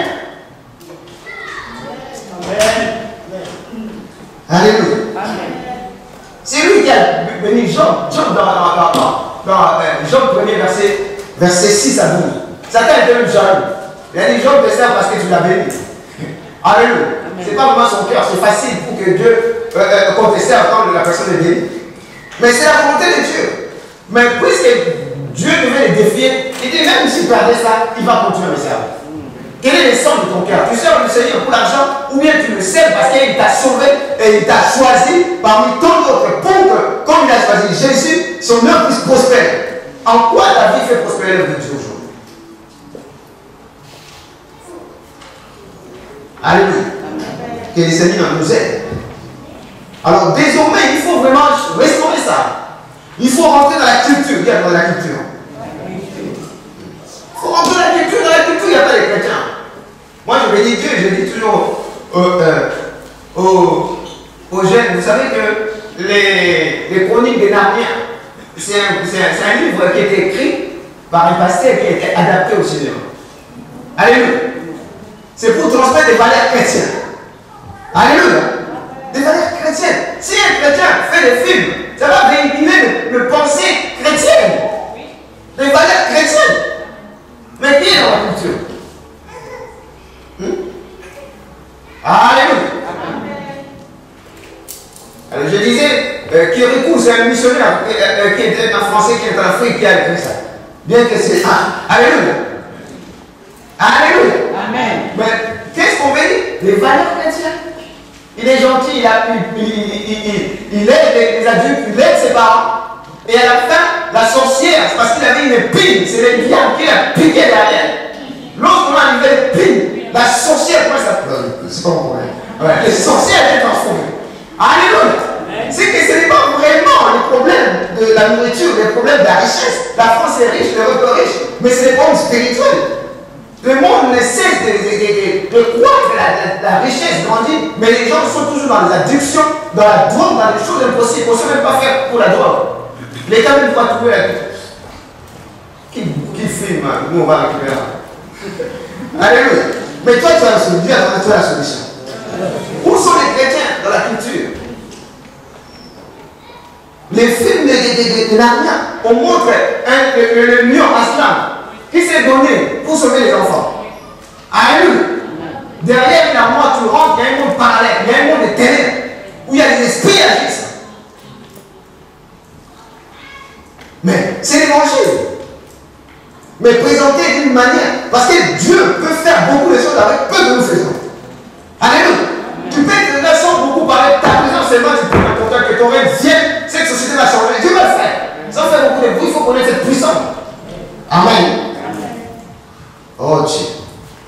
C: Amen. Alléluia. C'est lui qui a béni Job. Job dans Job 1er verset 6 à 12. Satan était même jaloux. Il a dit Job te sert parce que tu l'as béni. Alléluia. Ce n'est pas vraiment son cœur. C'est facile pour que Dieu conteste quand la personne est bénie. Mais c'est la volonté de Dieu. Mais puisque Dieu devait le défier, il dit même s'il perdait ça, il va continuer à me servir. Quel est le centre de ton cœur? Tu sers le Seigneur pour l'argent ou bien tu le sers parce qu'il t'a sauvé et il t'a choisi parmi tant d'autres pour que, comme il a choisi Jésus, son œuvre puisse prospérer. En quoi ta vie fait prospérer l'œuvre de Dieu aujourd'hui? Alléluia. Que le Seigneur nous aide. Alors désormais, il faut vraiment restaurer ça. Il faut rentrer dans la culture. Il y a dans la culture. Il faut rentrer dans la culture. Dans la culture, il n'y a pas de chrétiens. Moi, je bénis Dieu. Je dis toujours aux jeunes, vous savez que les chroniques de Narnia, c'est un livre qui a été écrit par un pasteur qui a été adapté au cinéma. Alléluia. C'est pour transmettre des valeurs chrétiennes. Alléluia. Des valeurs chrétiennes. Si un chrétien fait des films, ça va véhiculer le pensée chrétienne. Des valeurs chrétiennes. Mais qui est dans la culture? Alléluia. Alors je disais, Kirikou, c'est un missionnaire qui est un Français qui est en Afrique qui a écrit ça. Bien que c'est... Alléluia. Alléluia. Amen. Mais qu'est-ce qu'on veut dire? Les valeurs chrétiennes. Il est gentil, il aide les adultes, il aide ses parents. Et à la fin, la sorcière, c'est parce qu'il avait une épine, c'est le diable qui l'a piqué derrière. Lorsqu'on a arrivé l'épine, la sorcière, comment ça s'appelle? C'est pas mon problème. Ouais, les sorcières étaient transformées. Alléluia. C'est que ce n'est pas vraiment le problème de la nourriture, le problème de la richesse. La France est riche, l'Europe est riche, mais c'est des problèmes spirituels. Le monde ne cesse de croître, la richesse grandit, mais les gens sont toujours dans les addictions, dans la drogue, dans les choses impossibles. On ne sait même pas faire pour la drogue. L'État même va trouver qui filme, nous on va récupérer. Alléluia. Mais toi tu as la solution. Où sont les chrétiens dans la culture? Les films de Narnia, on montre le lion Aslan qui s'est donné pour sauver les enfants. Alléluia. Derrière une armoire, tu rentres, il y a un monde parallèle, il y a un monde de ténèbres où il y a des esprits qui agissent. Mais c'est l'évangile. Mais présenté d'une manière, parce que Dieu peut faire beaucoup de choses avec peu que nous faisons. Alléluia. Tu peux être là sans beaucoup parler de ta présence seulement, tu peux être content que ton règne vienne, cette société va changer. Dieu va le faire. Sans faire beaucoup de bruit, il faut connaître cette puissance. Amen. Oh Dieu.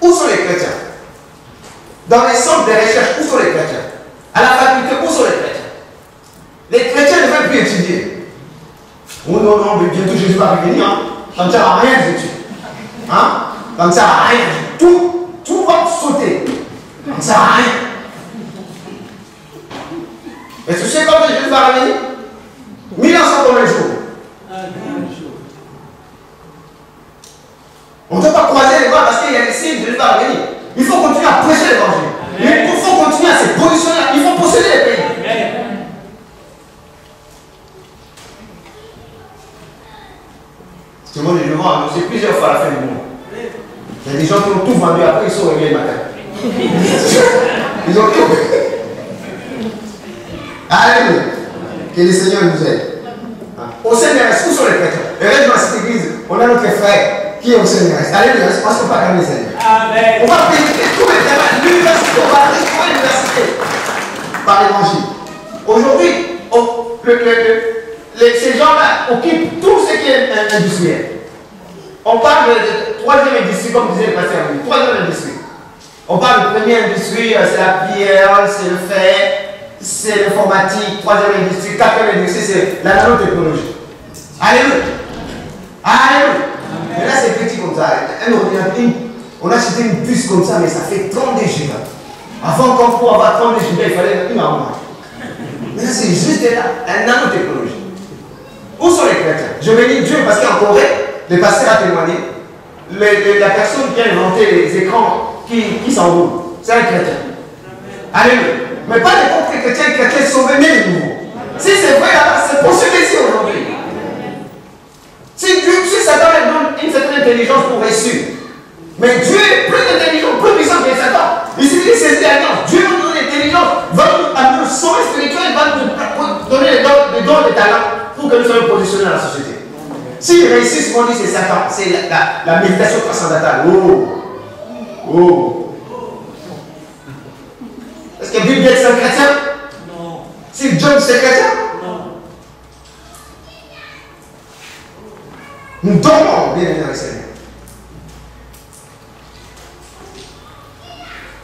C: Où sont les chrétiens? Dans les centres de recherche, où sont les chrétiens? À la faculté, où sont les chrétiens? Les chrétiens ne veulent plus étudier. Oh non, non, mais bientôt Jésus va revenir. Hein? Ça ne sert à rien les études. Hein? Ça ne sert à rien. Tout va sauter. Ça ne sert à rien. Mais tu sais quand Jésus va revenir? 1000 ans sont comme un jour. On ne peut pas croiser les bras parce qu'il y a des signes de Jésus va revenir. Il faut continuer à prêcher l'évangile. Il faut continuer à se positionner. Il faut posséder les pays. Tout le monde est devant, c'est plusieurs fois à la fin du monde. Il y a des gens qui ont tout vendu, après ils sont réveillés le matin. Ils ont tout. Alléluia. Que le Seigneur nous aide. Au CNRS, où sont les chrétiens? Et là, dans cette église, on a notre frère qui est au CNRS. Alléluia, je pense qu'on ne va pas calmer le Seigneur. Amen. On va prédiquer tous les débats. L'université, on va restaurer l'université par l'évangile. Aujourd'hui, ces gens-là occupent tout ce qui est industriel. On parle de troisième industrie, comme disait le pasteur, troisième industrie. On parle de première industrie, c'est la pierre, c'est le fer, c'est l'informatique, troisième industrie, quatrième industrie, c'est la nanotechnologie. Alléluia. Alléluia. Mais là, c'est petit comme ça. On a acheté une puce comme ça, mais ça fait 32 gigas. Avant, quand pour avoir 32 gigas, il fallait une armoire. Mais là, c'est juste là, la nanotechnologie. Où sont les chrétiens? Je bénis Dieu parce qu'en Corée, le pasteur a témoigné, la personne qui a inventé les écrans qui s'enroulent, c'est un chrétien. Alléluia. Mais pas n'importe quel chrétien sauvé, mais de nouveau. Si c'est vrai, c'est pour ceux ici aujourd'hui. Si Satan donne une certaine intelligence pour réussir, mais Dieu est plus intelligent, plus puissant que Satan. Il suffit de saisir l'alliance. Dieu nous donne l'intelligence, va nous amener le sommet spirituel, va nous donner les dons, les talents pour que nous soyons positionnés dans la société. S'ils réussissent, on dit c'est Satan, c'est la méditation transcendantale. Oh. Oh. Est-ce que Bill Gates est un chrétien?
D: Non.
C: Steve Jobs c'est chrétien?
D: Non.
C: Nous dormons, bien aimés dans le Seigneur.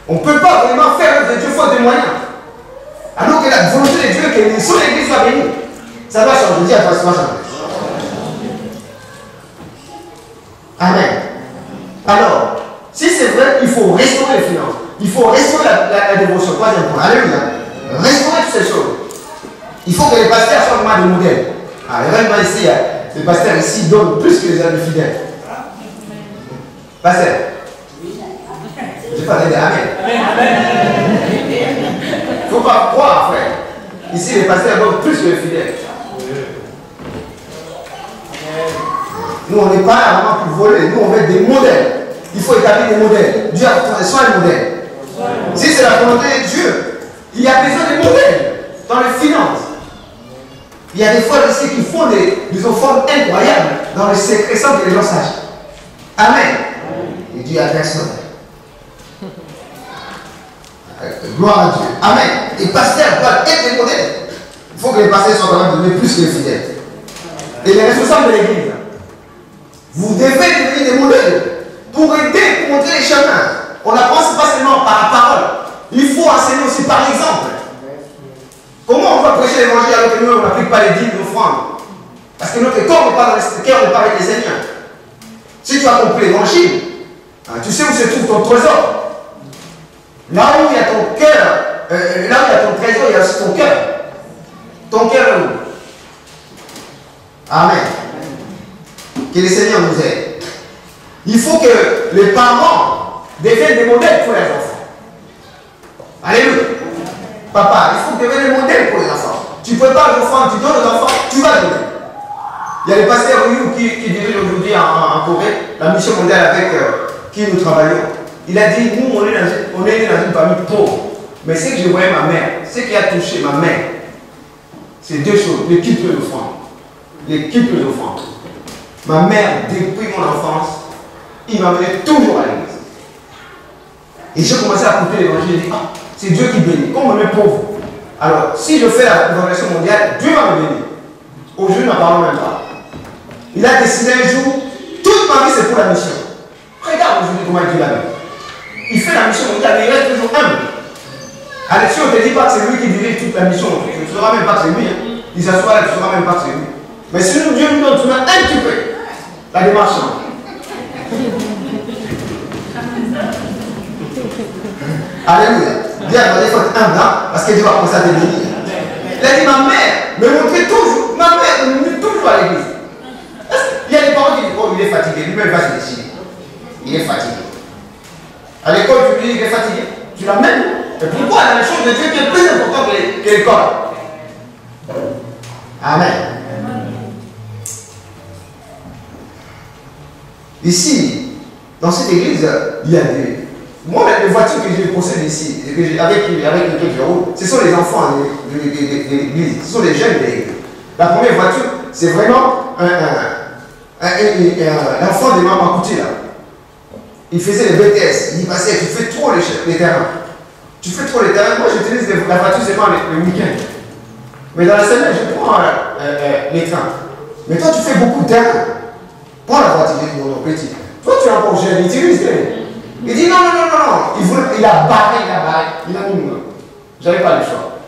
C: On ne peut pas vraiment faire de Dieu faute de moyens. Alors que la volonté de Dieu est que son église soit bénie. Ça va changer. Dis à toi, ça va changer. Amen. Alors, si c'est vrai, il faut restaurer les finances. Il faut restaurer la dévotion. Troisième point. Alléluia. Restaurer toutes ces choses. Il faut que les pasteurs soient vraiment des modèles. Vraiment ici, les pasteurs ici donnent plus que les amis fidèles. Pasteur. Je parle de Amen. Il ne faut pas croire, frère. Ici, les pasteurs donnent plus que les fidèles. Nous, on n'est pas là vraiment pour voler. Nous, on veut des modèles. Il faut établir des modèles. Dieu a besoin de modèles. Si c'est la volonté de Dieu, il y a besoin de modèles dans les finances. Il y a des fois aussi qui font des offrandes incroyables dans le secret sans que les gens sachent. Amen. Et Dieu a personne. Gloire à Dieu. Amen. Les pasteurs doivent être des modèles. Il faut que les pasteurs soient quand même devenus plus que les fidèles. Et les responsables de l'église, vous devez devenir des modèles pour aider, pour montrer les chemins. On n'apprend pas seulement par la parole. Il faut enseigner aussi par l'exemple. Comment on va prêcher l'évangile alors que nous, on n'applique pas les dîmes d'offrande? Parce que notre corps n'est pas dans le cœur, n'est pas avec les Seigneurs. Si tu as compris l'évangile, tu sais où se trouve ton trésor. Là où il y a ton cœur, là où il y a ton trésor, il y a aussi ton cœur. Ton cœur est où? Amen. Que le Seigneur nous aide. Il faut que les parents deviennent des modèles pour les enfants. Alléluia. Papa, il faut que tu deviennes des modèles pour les enfants. Tu ne peux pas l'offrande, tu donnes aux enfants, tu vas donner. Il y a le pasteur Ryu qui dirige aujourd'hui en Corée la mission mondiale avec qui nous travaillons. Il a dit, nous, on est né dans une famille pauvre. Mais ce que je voyais ma mère, ce qui a touché ma mère, c'est deux choses. L'équipe de l'offrande. L'équipe de l'offrande. Ma mère, depuis mon enfance, il m'amenait toujours à l'église. Et j'ai commencé à écouter l'évangile et j'ai dit, ah, c'est Dieu qui bénit. Comme on est pauvre. Alors, si je fais la révélation mondiale, Dieu va me bénir. Aujourd'hui, n'en parlons même pas. Il a décidé un jour, toute ma vie c'est pour la mission. Regarde aujourd'hui comment Dieu l'a mis. Il fait la mission mondiale, mais il reste toujours humble. Alors, si on ne te dit pas que c'est lui qui dirige toute la mission, tu ne sauras même pas que c'est lui. Hein. Il s'assoit là, tu ne sauras même pas que c'est lui. Mais si Dieu nous donne un petit peu, la démarche change. Alléluia. Bien, il faut être humble, hein, parce que Dieu va commencer à te bénir. Il a dit, ma mère me montrait toujours, ma mère me montrait toujours à l'église. Il y a des parents qui disent, oh, il est fatigué, lui-même va se décider. Il est fatigué. À l'école, tu lui dis qu'il est fatigué. Tu l'amènes. Et pourquoi dans les choses de Dieu qui est plus important que l'école? Amen. Ici, dans cette église, il y a des... Moi, les voitures que je possède ici, avec lesquelles je roule, ce sont les enfants de l'église. Ce sont les jeunes de l'église. La première voiture, c'est vraiment l'enfant de Maman Kouti là. Il faisait les BTS. Il passait, tu fais trop les terrains. Tu fais trop les terrains. Moi, j'utilise la voiture seulement le week-end. Mais dans la semaine, je prends les trains. Mais toi, tu fais beaucoup de terrains. Prends la voiture, mon petit. Toi, tu es encore jeune, utilise-les. Il dit non. Il a barré. Il a mis nous. J'avais pas le choix.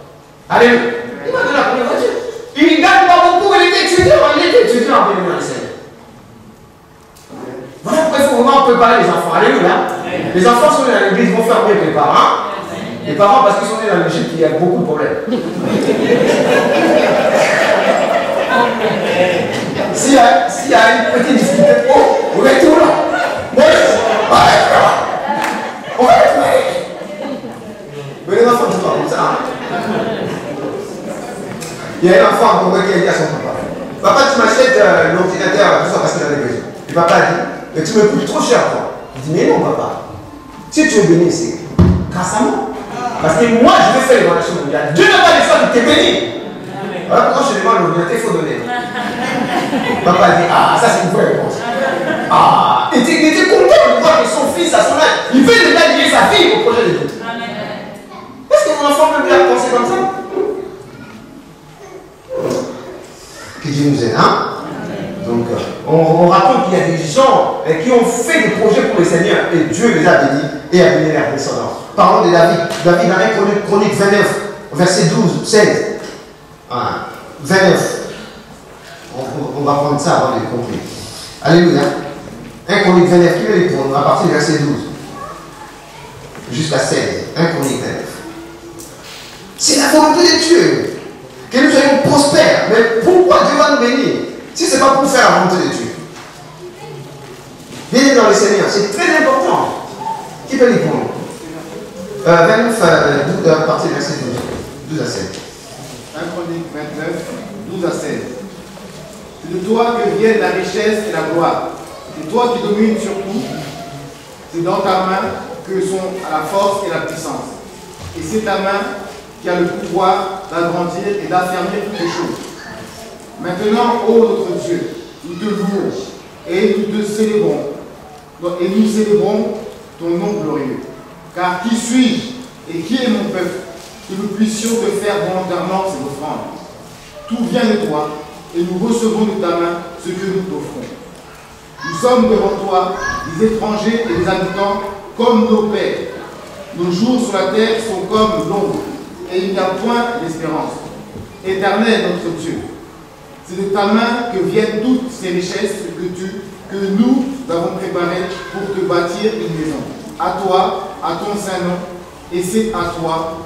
C: Allez, il m'a donné la première voiture. Il ne gagne pas beaucoup, il était étudiant en bénévolat dans le Seigneur. Voilà pourquoi il faut vraiment préparer les enfants. Alléluia. Les enfants sont nés dans l'église, vont faire mieux que les parents. Les parents, parce qu'ils sont nés dans l'Égypte, il y a beaucoup de problèmes. S'il y a une petite difficulté, on va tout là. On va être là. Mais les enfants ne sont pas comme ça. Il y a un enfant en Congo qui a dit à son papa, papa, tu m'achètes l'ordinateur, tout ça parce qu'il a des besoins. Et papa a dit, mais tu me coûtes trop cher, toi. Il dit, mais non, papa. Si tu es béni, c'est grâce à moi. Parce que moi, je vais faire les relations mondiales. Dieu n'a pas le choix de te bénir. Voilà pourquoi je demande l'ordinateur, il faut donner. Papa a dit, ah, ça c'est une vraie réponse. Ah, il était content de voir que son fils, à son âge, il fait des comme ça. Que Dieu nous aide, hein? Donc, on raconte qu'il y a des gens qui ont fait des projets pour le Seigneur et Dieu les a bénis et a béni leur descendance. Parlons de David. David dans 1 Chronique 29, verset 12, 16. 29. On va prendre ça avant de le comprendre. Alléluia. 1 Chronique 29, qui veut les prendre à partir du verset 12 jusqu'à 16. 1 Chronique 29. C'est la volonté de Dieu que nous soyons prospères. Mais pourquoi Dieu va nous bénir si ce n'est pas pour faire la volonté de Dieu? Venez dans le Seigneur, c'est très important. Qui peut les prendre? 29, à partir du verset 12 à 16.
E: 1 Chronique 29, 12 à 16. C'est de toi que viennent la richesse et la gloire. C'est toi qui domines sur tout. C'est dans ta main que sont la force et la puissance. Et c'est ta main qui a le pouvoir d'agrandir et d'affermir toutes les choses. Maintenant, ô notre Dieu, nous te louons et nous te célébrons. Et nous célébrons ton nom glorieux. Car qui suis-je et qui est mon peuple que nous puissions te faire volontairement ces offrandes? Tout vient de toi et nous recevons de ta main ce que nous t'offrons. Nous sommes devant toi des étrangers et des habitants comme nos pères. Nos jours sur la terre sont comme l'ombre et il n'y a point d'espérance. Éternel notre Dieu, c'est de ta main que viennent toutes ces richesses que nous avons préparées pour te bâtir une maison. À toi, à ton saint nom, et c'est à toi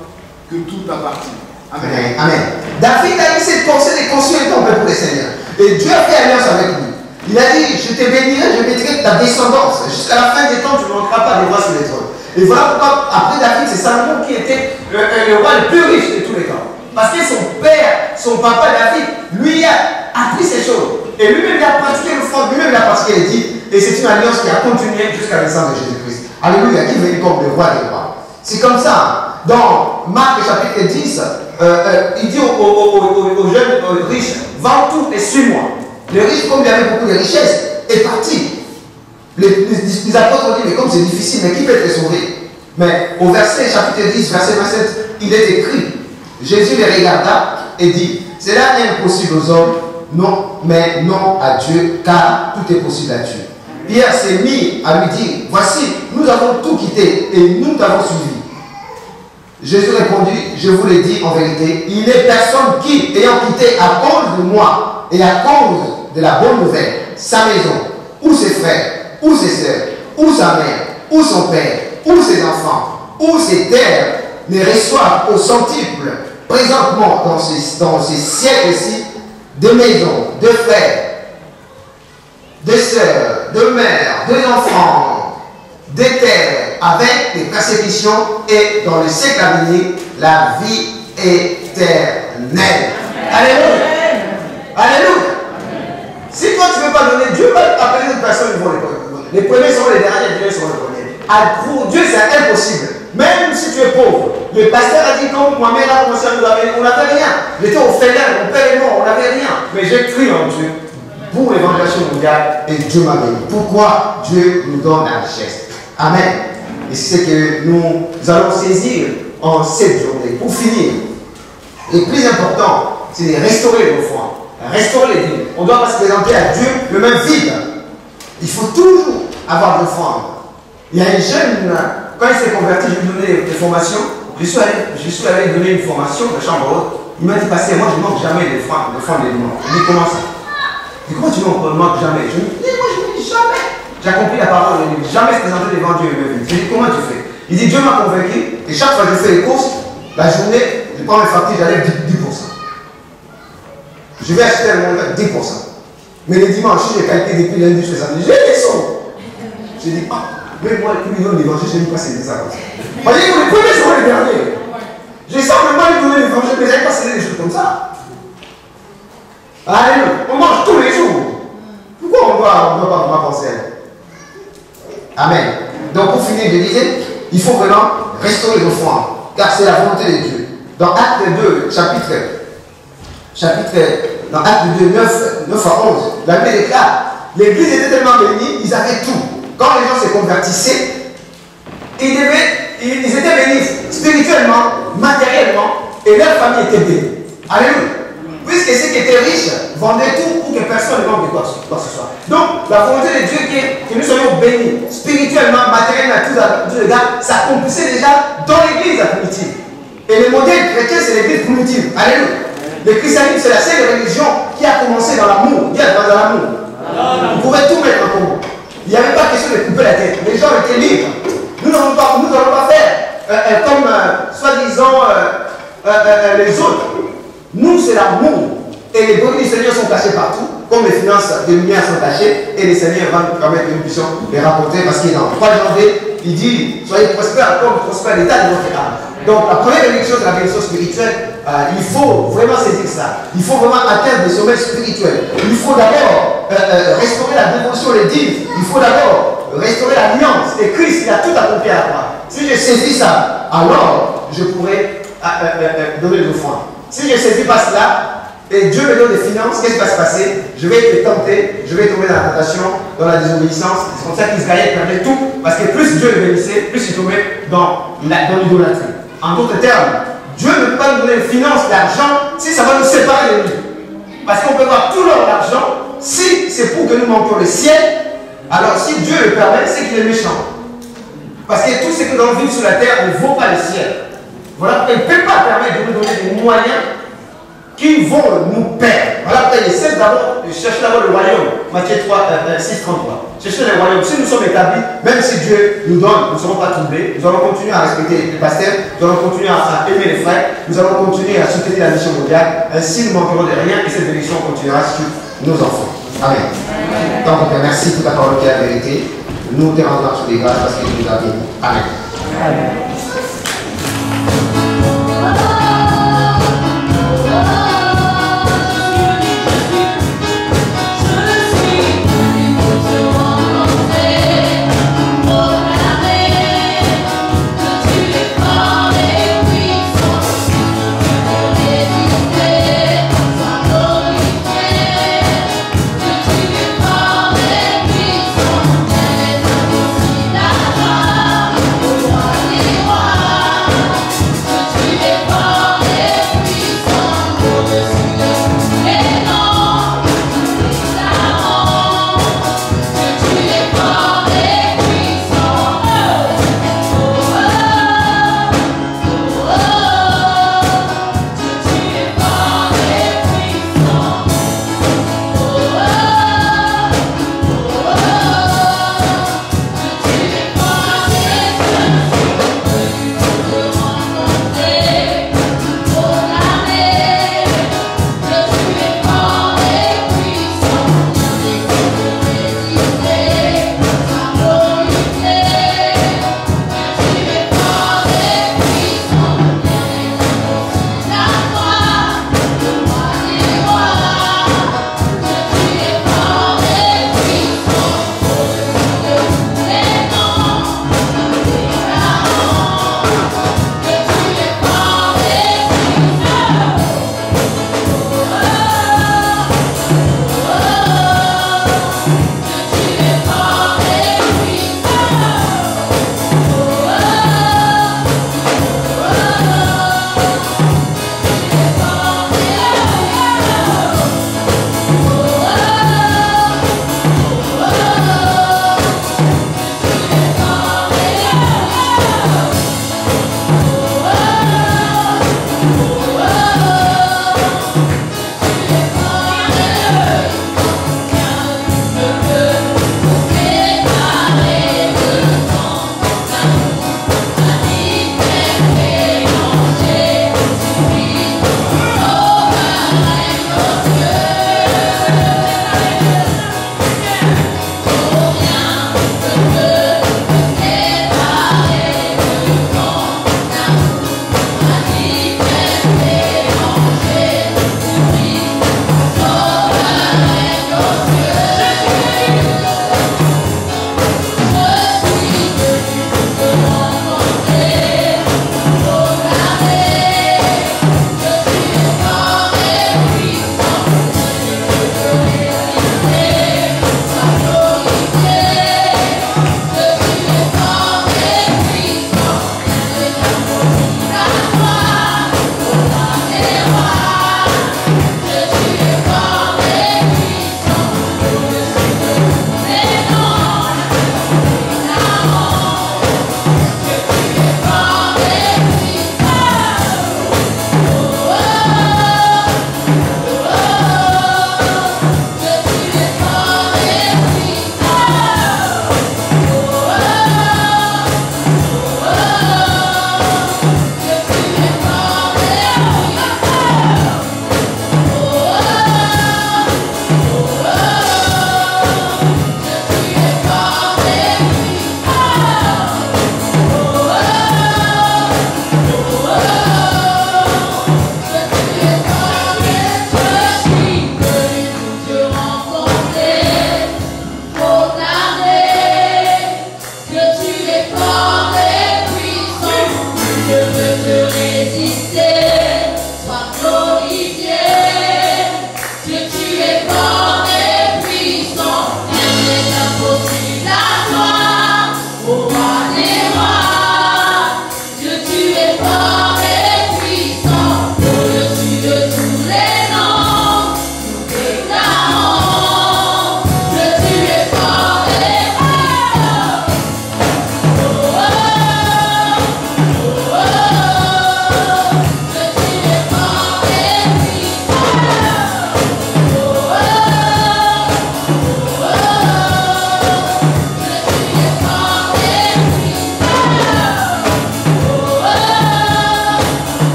E: que tout appartient. Amen.
C: Amen. David a eu cette pensée de construire un temple pour le Seigneur. Et Dieu a fait alliance avec lui. Il a dit, je te bénirai, je mettrai ta descendance. Jusqu'à la fin des temps, tu ne manqueras pas de roi sur les trônes. Et voilà pourquoi, après David, c'est Salomon qui était le roi le plus riche de tous les temps. Parce que son père, son papa David, lui a appris ces choses. Et lui-même, il a pratiqué le front, lui-même, il a pratiqué les dits. Et c'est une alliance qui a continué jusqu'à la naissance de Jésus-Christ. Alléluia, qui veut comme le roi des rois. C'est comme ça. Dans Marc chapitre 10, il dit aux jeunes riches, vends tout et suis-moi. Le riche, comme il avait beaucoup de richesses, est parti. Les apôtres ont dit, mais comme c'est difficile, mais qui peut être sauvé? Mais au verset chapitre 10, verset 27, il est écrit, Jésus les regarda et dit, cela est impossible aux hommes, non, mais non à Dieu, car tout est possible à Dieu. Pierre s'est mis à lui dire, voici, nous avons tout quitté et nous t'avons suivi. Jésus répondit, je vous l'ai dit en vérité, il n'est personne qui, ayant quitté à cause de moi et à cause de la bonne nouvelle, sa maison, ou ses frères, ou ses sœurs, ou sa mère, ou son père, ou ses enfants, ou ses terres, ne reçoivent au centuple, présentement dans ces siècles-ci, de maisons, de frères, de sœurs, de mères, d'enfants, des terres, avec des persécutions et dans le siècle à venir, la vie éternelle. Alléluia. Alléluia. Si toi tu ne veux pas donner, Dieu va appeler une personne qui vont les donner. Les premiers seront les derniers, les derniers seront les premiers. Pour Dieu, c'est impossible. Même si tu es pauvre. Le pasteur a dit, comme moi-même a commencé à nous amener, on n'avait rien. J'étais au Fédère, mon père est mort, on n'avait rien. Mais j'ai cru en Dieu pour l'évangélisation mondiale et Dieu m'a béni. Pourquoi Dieu nous donne la richesse? Amen. Et c'est ce que nous allons saisir en cette journée. Pour finir, le plus important, c'est de restaurer nos foi. Restaurer les vies. On ne doit pas se présenter à Dieu le même vide. Il faut toujours avoir de foi. Il y a un jeune, quand il s'est converti, je lui ai donné des formations. Je suis allé donner une formation de chambre haute. Il m'a dit, pasteur, moi je ne manque jamais de foi de dimanche. Je lui ai dit, comment ça? Je dis, comment tu ne manques jamais? Je lui ai dit, moi je ne dis jamais. J'ai compris la parole, il ne dit jamais se présenter devant Dieu le même vide. Je lui ai dit, comment tu fais? Il dit, Dieu m'a convaincu et chaque fois que je fais les courses, la journée, je prends mes factures, j'enlève 10%. Je vais acheter un montant 10%. Mais le dimanche, si j'ai calculé depuis lundi jusqu'à samedi, j'ai des sons. Je dis, mais moi, le plus million d'évangile, je n'ai pas cédé ça comme ça. Voyez, les premiers seront les derniers. J'ai simplement lui donner l'évangile, mais je n'ai pas cédé des choses comme ça. Alléluia. On mange tous les jours. Pourquoi on ne doit pas vraiment penser à elle? Amen. Donc, pour finir, je disais, il faut vraiment restaurer nos foi, car c'est la volonté de Dieu. Dans Acte 2, dans Acte 2, 9 à 11, la Bible déclare, l'église était tellement bénie, ils avaient tout. Quand les gens se convertissaient, ils étaient bénis spirituellement, matériellement et leur famille était bénie. Alléluia. Puisque ceux qui étaient riches vendaient tout pour que personne ne manque de quoi que ce soit. Donc, la volonté de Dieu que nous soyons bénis spirituellement, matériellement, tout le gars, ça s'accomplissait déjà dans l'église primitive. Et le modèle chrétien, c'est l'église primitive. Alléluia. Le christianisme, c'est la seule religion qui a commencé dans l'amour. Bien dans l'amour. Vous pouvez tout mettre en commun. Il n'y avait pas question de couper la tête. Les gens étaient libres. Nous n'allons pas faire comme soi-disant les autres. Nous, c'est l'amour. Et les données du Seigneur sont cachées partout, comme les finances de lumière sont cachées, et les Seigneurs vont permettre que nous puissions les rapporter, parce qu'il est dans 3 janvier, il dit, soyez prospères comme prospère l'état de votre âme. Donc la première bénédiction, c'est la bénédiction spirituelle. Il faut vraiment saisir ça. Il faut vraiment atteindre des sommets spirituels. Il faut d'abord restaurer la dévotion, les dîmes. Il faut d'abord restaurer l'alliance. Et Christ, il a tout accompli à la croix. Si je saisis ça, alors je pourrai donner des offrandes. Si je ne saisis pas cela, et Dieu me donne des finances, qu'est-ce qui va se passer? Je vais être tenté, je vais tomber dans la tentation, dans la désobéissance. C'est comme ça qu'Israël perdait tout, parce que plus Dieu le bénissait, plus il tombait dans l'idolâtrie. En d'autres termes, Dieu ne peut pas nous donner une finance, l'argent, si ça va nous séparer de lui. Parce qu'on peut avoir tout leur argent, si c'est pour que nous manquions le ciel, alors si Dieu le permet, c'est qu'il est méchant. Parce que tout ce que nous allons vivre sur la terre ne vaut pas le ciel. Voilà, il ne peut pas permettre de nous donner des moyens qui vont nous perdre. Voilà pourquoi il essaie d'abord de chercher d'abord le royaume. Matthieu 6, 33. Chercher le royaume. Si nous sommes établis, même si Dieu nous donne, nous ne serons pas troublés. Nous allons continuer à respecter les pasteurs, nous allons continuer à aimer les frères, nous allons continuer à soutenir la mission mondiale. Ainsi, nous manquerons de rien et cette bénédiction continuera sur nos enfants. Amen. Donc, merci pour ta parole qui est la vérité. Nous te rendons sur les grâces parce que tu nous as bénis. Amen. Amen.
F: Oh,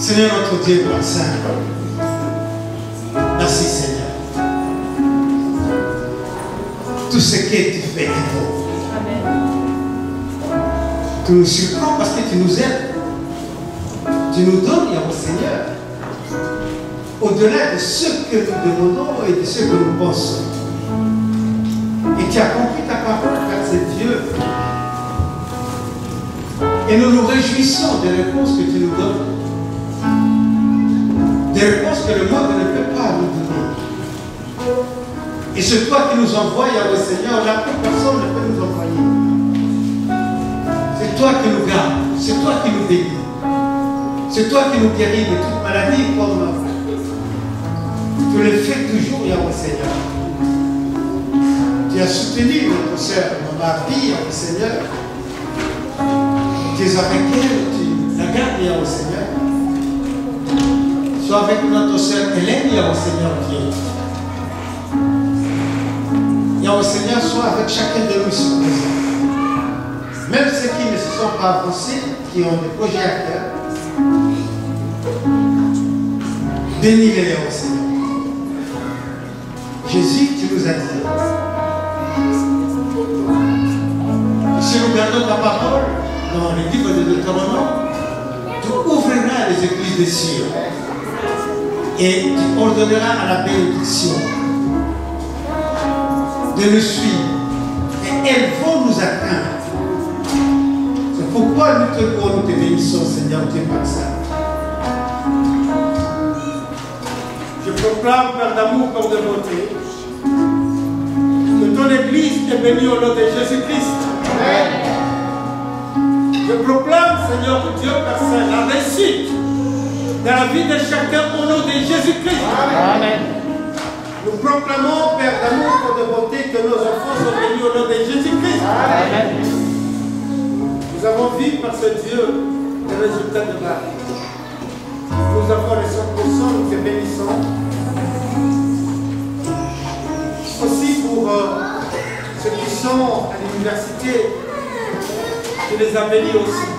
F: Seigneur notre Dieu, Père Saint, merci Seigneur. Tout ce que tu fais est bon. Tu nous surprends parce que tu nous aides. Tu nous donnes, Yahweh Seigneur, au-delà de ce que nous demandons et de ce que nous pensons. Et tu as accompli ta parole, car c'est Dieu. Et nous nous réjouissons des réponses que tu nous donnes. Des réponses que le monde ne peut pas nous donner. Et c'est toi qui nous envoies, Yahweh Seigneur, là où personne ne peut nous envoyer. C'est toi qui nous gardes, c'est toi qui nous bénis. C'est toi qui nous guéris de toute maladie comme tu le fais toujours, Yahweh Seigneur. Tu as soutenu notre sœur Marie, Yahweh Seigneur. Tu es avec elle, tu la gardes, Yahweh Seigneur. Sois avec notre sœur Hélène, Yahweh Seigneur Dieu. Yahweh Seigneur, sois avec chacun de nous ici présents. Même ceux qui ne se sont pas avancés, qui ont des projets à cœur, bénis-les, Yahweh Seigneur. Jésus, tu nous as dit, si nous gardons ta parole dans le livre de Deutéronome, tu ouvriras les églises des cieux et tu ordonneras à la bénédiction de nous suivre et elles vont nous atteindre. C'est pourquoi nous te louons, nous te bénissons, Seigneur, Dieu Père Saint. Je proclame, Père d'amour, Père de beauté, que ton Église est bénie au nom de Jésus-Christ. Amen. Je proclame, Seigneur Dieu, Père Saint, la réussite dans la vie de chacun au nom de Jésus-Christ. Amen. Nous proclamons, Père d'amour, Père de beauté, que nos enfants sont bénis au nom de Jésus-Christ. Amen. Nous avons vu par ce Dieu les résultats de la vie. Nous avons les 100%, nous te bénissons. Aussi pour ceux qui sont à l'université, tu les as bénis aussi.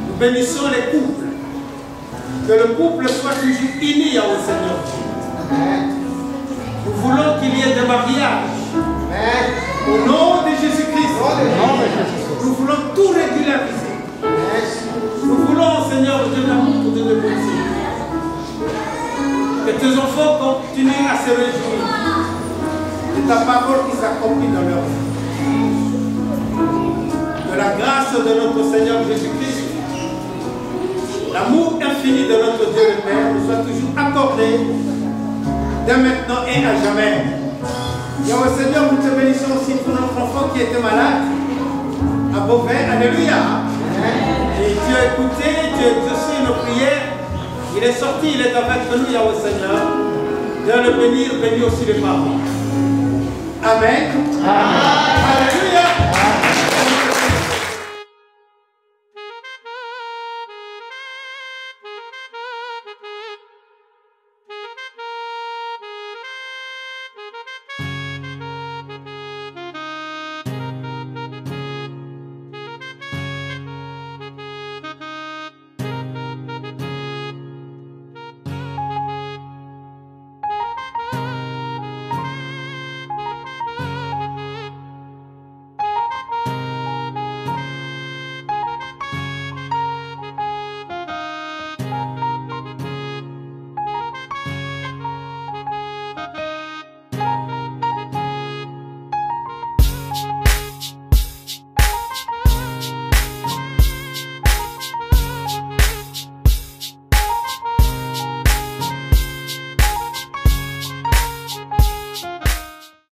F: Nous bénissons les couples. Que le couple soit toujours uni au Seigneur. Nous voulons qu'il y ait des mariages. Au nom de Jésus-Christ. Nous voulons tout régulariser. Nous voulons, Seigneur, Dieu d'amour, de beauté. Que tes enfants continuent à se réjouir de ta parole qui s'accomplit dans leur vie. Que la grâce de notre Seigneur Jésus-Christ, l'amour infini de notre Dieu le Père, nous soit toujours accordé dès maintenant et à jamais. Yahweh Seigneur, nous te bénissons aussi pour notre enfant qui était malade à Beauvais. Alléluia. Et tu as écouté, tu as exaucé nos prières. Il est sorti, il est avec nous, Yahweh Seigneur. Viens le bénir, bénis aussi les parents. Amen. Amen. Alléluia.